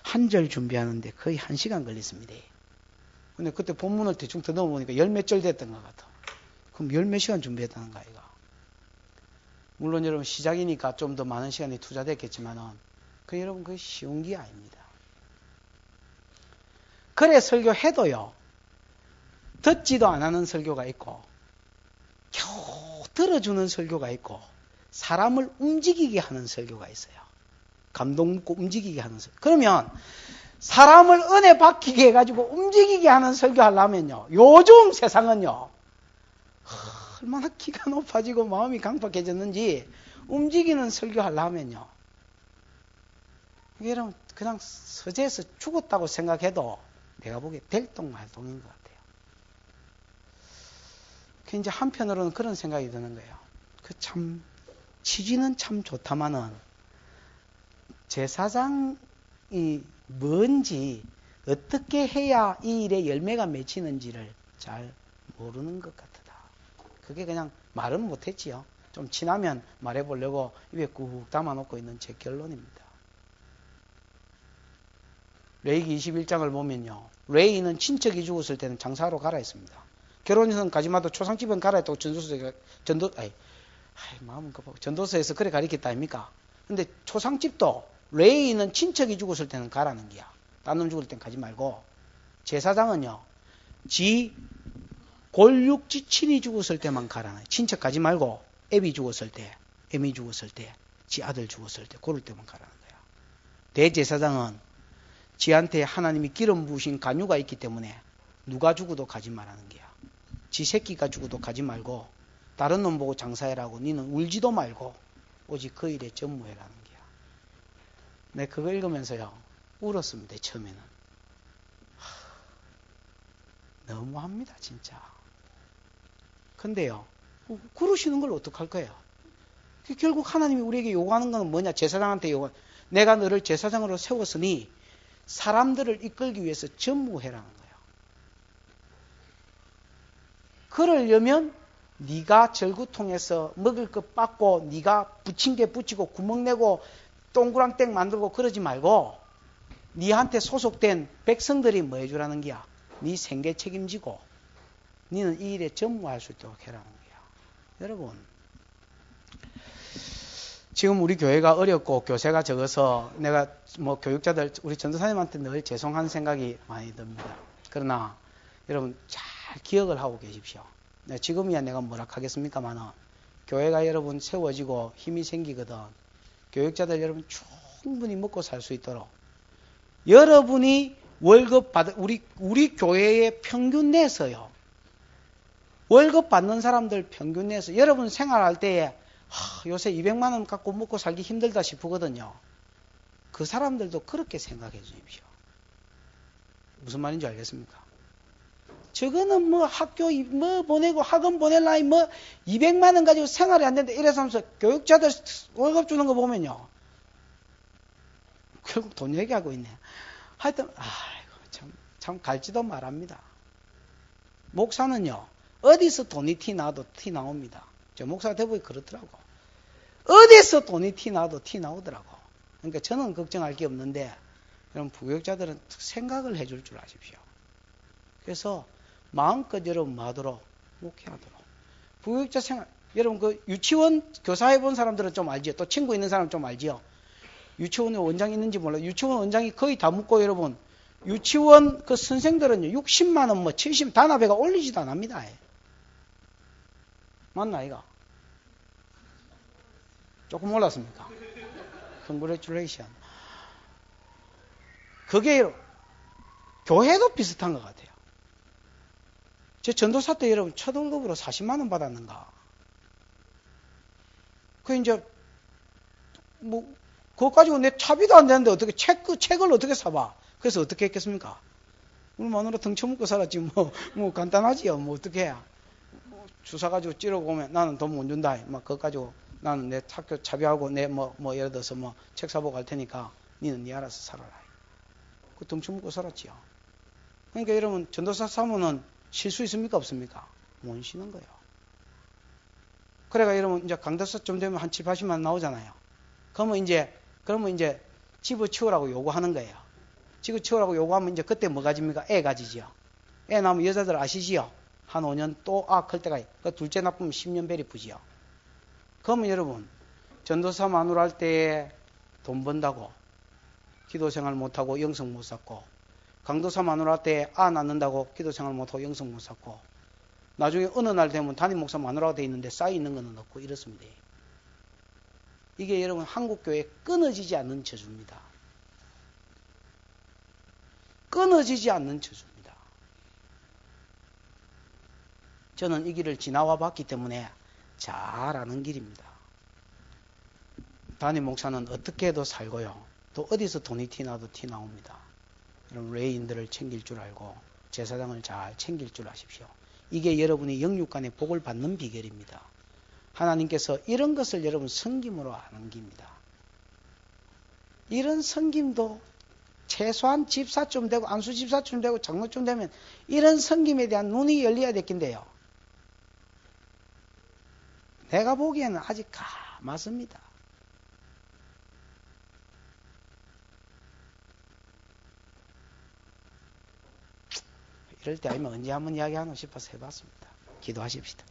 [SPEAKER 1] 한 절 준비하는데 거의 1시간 걸렸습니다. 근데 그때 본문을 대충 더듬어보니까 열 몇 절 됐던 것 같아. 그럼 열 몇 시간 준비했다는 거 아이가? 물론 여러분 시작이니까 좀 더 많은 시간이 투자됐겠지만은, 여러분 그게 쉬운 게 아닙니다. 그래 설교해도요, 듣지도 안 하는 설교가 있고, 겨우 들어주는 설교가 있고, 사람을 움직이게 하는 설교가 있어요. 감동 먹고 움직이게 하는 설교. 그러면 사람을 은혜 받기게 해가지고 움직이게 하는 설교 하려면요, 요즘 세상은요, 얼마나 기가 높아지고 마음이 강팍해졌는지, 움직이는 설교 하려면요, 여러분 그냥 서재에서 죽었다고 생각해도 내가 보기에 될똥말똥인 것 같아요. 이제 한편으로는 그런 생각이 드는 거예요. 취지는 참 좋다마는 제사장이 뭔지, 어떻게 해야 이 일에 열매가 맺히는지를 잘 모르는 것 같다. 그게 그냥 말은 못했지요. 좀 지나면 말해보려고 입에 꾹 담아놓고 있는 제 결론입니다. 레위기 21장을 보면요, 레위는 친척이 죽었을 때는 장사하러 가라 했습니다. 결혼해서는 가지마도 초상집은 가라 했다고 전도서에서 그래 가르쳤다 아닙니까? 근데 초상집도 레위는 친척이 죽었을 때는 가라는 거야. 딴 놈 죽을 땐 가지 말고, 제사장은요, 지 골육지 친이 죽었을 때만 가라는 거야. 친척 가지 말고 애비 죽었을 때, 애미 죽었을 때, 지 아들 죽었을 때 그럴 때만 가라는 거야. 대제사장은 지한테 하나님이 기름 부으신 간유가 있기 때문에 누가 죽어도 가지 말라는 거야. 지 새끼가 죽어도 가지 말고, 다른 놈 보고 장사해라고, 니는 울지도 말고 오직 그 일에 전무해라는 거야. 내가 그거 읽으면서요, 울었습니다. 처음에는. 너무합니다 진짜. 근데요, 그러시는 걸 어떡할 거예요? 결국 하나님이 우리에게 요구하는 건 뭐냐? 제사장한테 내가 너를 제사장으로 세웠으니 사람들을 이끌기 위해서 전무해라는 거예요. 그러려면 네가 절구통에서 먹을 것 받고, 네가 붙인 게 붙이고 구멍 내고 동그랑땡 만들고 그러지 말고, 네한테 소속된 백성들이 뭐 해주라는 거야? 네 생계 책임지고 네는 이 일에 전무할 수 있도록 해라는 거야. 여러분, 지금 우리 교회가 어렵고 교세가 적어서 내가 교육자들, 우리 전도사님한테 늘 죄송한 생각이 많이 듭니다. 그러나 여러분 잘 기억을 하고 계십시오. 지금이야 내가 뭐라 하겠습니까만은, 교회가 여러분 세워지고 힘이 생기거든, 교육자들 여러분 충분히 먹고 살 수 있도록 여러분이 월급 우리 교회의 평균 내에서요, 월급 받는 사람들 평균 내에서 여러분 생활할 때에 요새 200만 원 갖고 먹고 살기 힘들다 싶거든요. 그 사람들도 그렇게 생각해 주십시오. 무슨 말인지 알겠습니까? 저거는 학교 보내고 학원 보낼 나이 200만 원 가지고 생활이 안 된다 이래서 하면서 교육자들 월급 주는 거 보면요, 결국 돈 얘기하고 있네. 하여튼 참 갈지도 말합니다. 목사는요, 어디서 돈이 티 나도 티 나옵니다. 저 목사가 대부분 그렇더라고. 어디서 돈이 티 나도 티 나오더라고. 그러니까 저는 걱정할 게 없는데, 여러분 부교육자들은 생각을 해줄 줄 아십시오. 그래서 마음껏 여러분 뭐하도록 목회하도록. 부교육자 생활, 여러분 그 유치원 교사해 본 사람들은 좀 알지요. 또 친구 있는 사람 좀 알지요. 유치원에 원장이 있는지 몰라요. 유치원 원장이 거의 다 묻고, 여러분 유치원 그 선생들은요 60만 원 70 단합회가 올리지도 않습니다. 맞나 이거? 조금 올랐습니까? Congratulation. 그게 교회도 비슷한 것 같아요. 제 전도사 때 여러분 첫 월급으로 40만 원 받았는가? 그 이제 뭐 그거 가지고 내 차비도 안 되는데 어떻게 책을 어떻게 사봐? 그래서 어떻게 했겠습니까? 우리 마누라 등쳐먹고 살았지 뭐 간단하지요. 뭐 어떻게 해? 주사 가지고 찌르고 오면 나는 돈 못 준다. 막 그거 가지고 나는 내 학교 차비하고 내 뭐 예를 들어서 뭐 책 사보고 갈 테니까 니는 니 알아서 살아라. 그 등쳐먹고 살았지요. 그러니까 여러분 전도사 사모는 쉴 수 있습니까? 없습니까? 못 쉬는 거예요. 그래가 여러분 이제 강도사 좀 되면 한 7, 80만 나오잖아요. 그러면 이제 집어치우라고 요구하는 거예요. 집어치우라고 요구하면 이제 그때 뭐 가집니까? 애 가지지요. 애 낳으면 여자들 아시지요? 한 5년 또 클 때가 그 둘째 낳으면 10년 베리프지요. 그러면 여러분 전도사 마누라 할 때 돈 번다고 기도생활 못하고 영성 못 쌓고 강도사 마누라 할 때 낳는다고 기도생활 못하고 영성 못 쌓고 나중에 어느 날 되면 담임 목사 마누라가 돼 있는데 쌓여 있는 거는 없고 이렇습니다. 이게 여러분 한국교회에 끊어지지 않는 저주입니다. 끊어지지 않는 저주입니다. 저는 이 길을 지나와 봤기 때문에 잘 아는 길입니다. 담임 목사는 어떻게 해도 살고요. 또 어디서 돈이 티나도 티 나옵니다. 여러분 레인들을 챙길 줄 알고 제사장을 잘 챙길 줄 아십시오. 이게 여러분이 영육간의 복을 받는 비결입니다. 하나님께서 이런 것을 여러분 섬김으로 안깁니다. 이런 섬김도 최소한 집사쯤 되고 안수 집사쯤 되고 장로쯤 되면 이런 섬김에 대한 눈이 열려야 됐긴데요. 내가 보기에는 아직 가맞습니다. 이럴 때 아니면 언제 한번 이야기하나 싶어서 해봤습니다. 기도하십시다.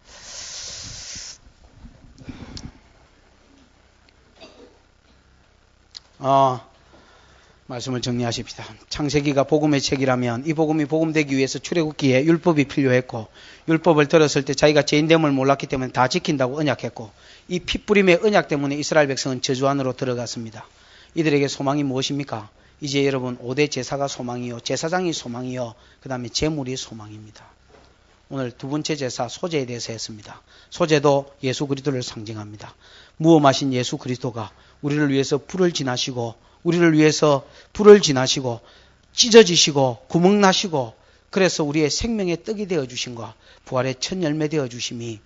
[SPEAKER 1] 말씀을 정리하십시다. 창세기가 복음의 책이라면 이 복음이 복음되기 위해서 출애굽기에 율법이 필요했고 율법을 들었을 때 자기가 죄인됨을 몰랐기 때문에 다 지킨다고 언약했고 이 핏부림의 언약 때문에 이스라엘 백성은 저주 안으로 들어갔습니다. 이들에게 소망이 무엇입니까? 이제 여러분 5대 제사가 소망이요 제사장이 소망이요 그 다음에 제물이 소망입니다. 오늘 두 번째 제사 소제에 대해서 했습니다. 소제도 예수 그리스도를 상징합니다. 무험하신 예수 그리스도가 우리를 위해서 불을 지나시고 찢어지시고 구멍 나시고 그래서 우리의 생명의 떡이 되어주신과 부활의 첫 열매 되어주심이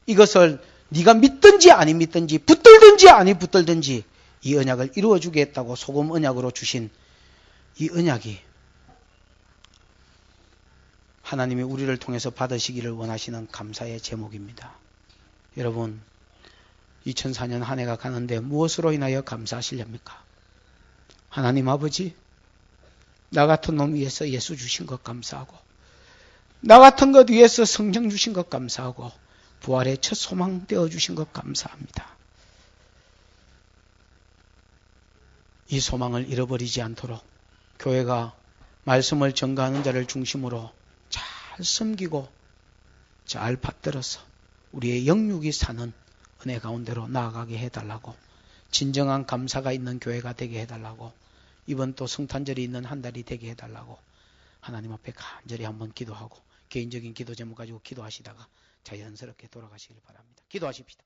[SPEAKER 1] 이것을 네가 믿든지 아니 믿든지 붙들든지 아니 붙들든지 이 언약을 이루어주겠다고 소금 언약으로 주신 이 언약이 하나님이 우리를 통해서 받으시기를 원하시는 감사의 제목입니다. 여러분 2004년 한 해가 가는데 무엇으로 인하여 감사하시렵니까? 하나님 아버지 나 같은 놈 위해서 예수 주신 것 감사하고 나 같은 것 위해서 성령 주신 것 감사하고 부활의 첫 소망 되어 주신 것 감사합니다. 이 소망을 잃어버리지 않도록 교회가 말씀을 전가하는 자를 중심으로 잘 섬기고 잘 받들어서 우리의 영육이 사는 은혜 가운데로 나아가게 해달라고 진정한 감사가 있는 교회가 되게 해달라고 이번 또 성탄절이 있는 한 달이 되게 해달라고 하나님 앞에 간절히 한번 기도하고 개인적인 기도 제목 가지고 기도하시다가 자연스럽게 돌아가시길 바랍니다. 기도하십시다.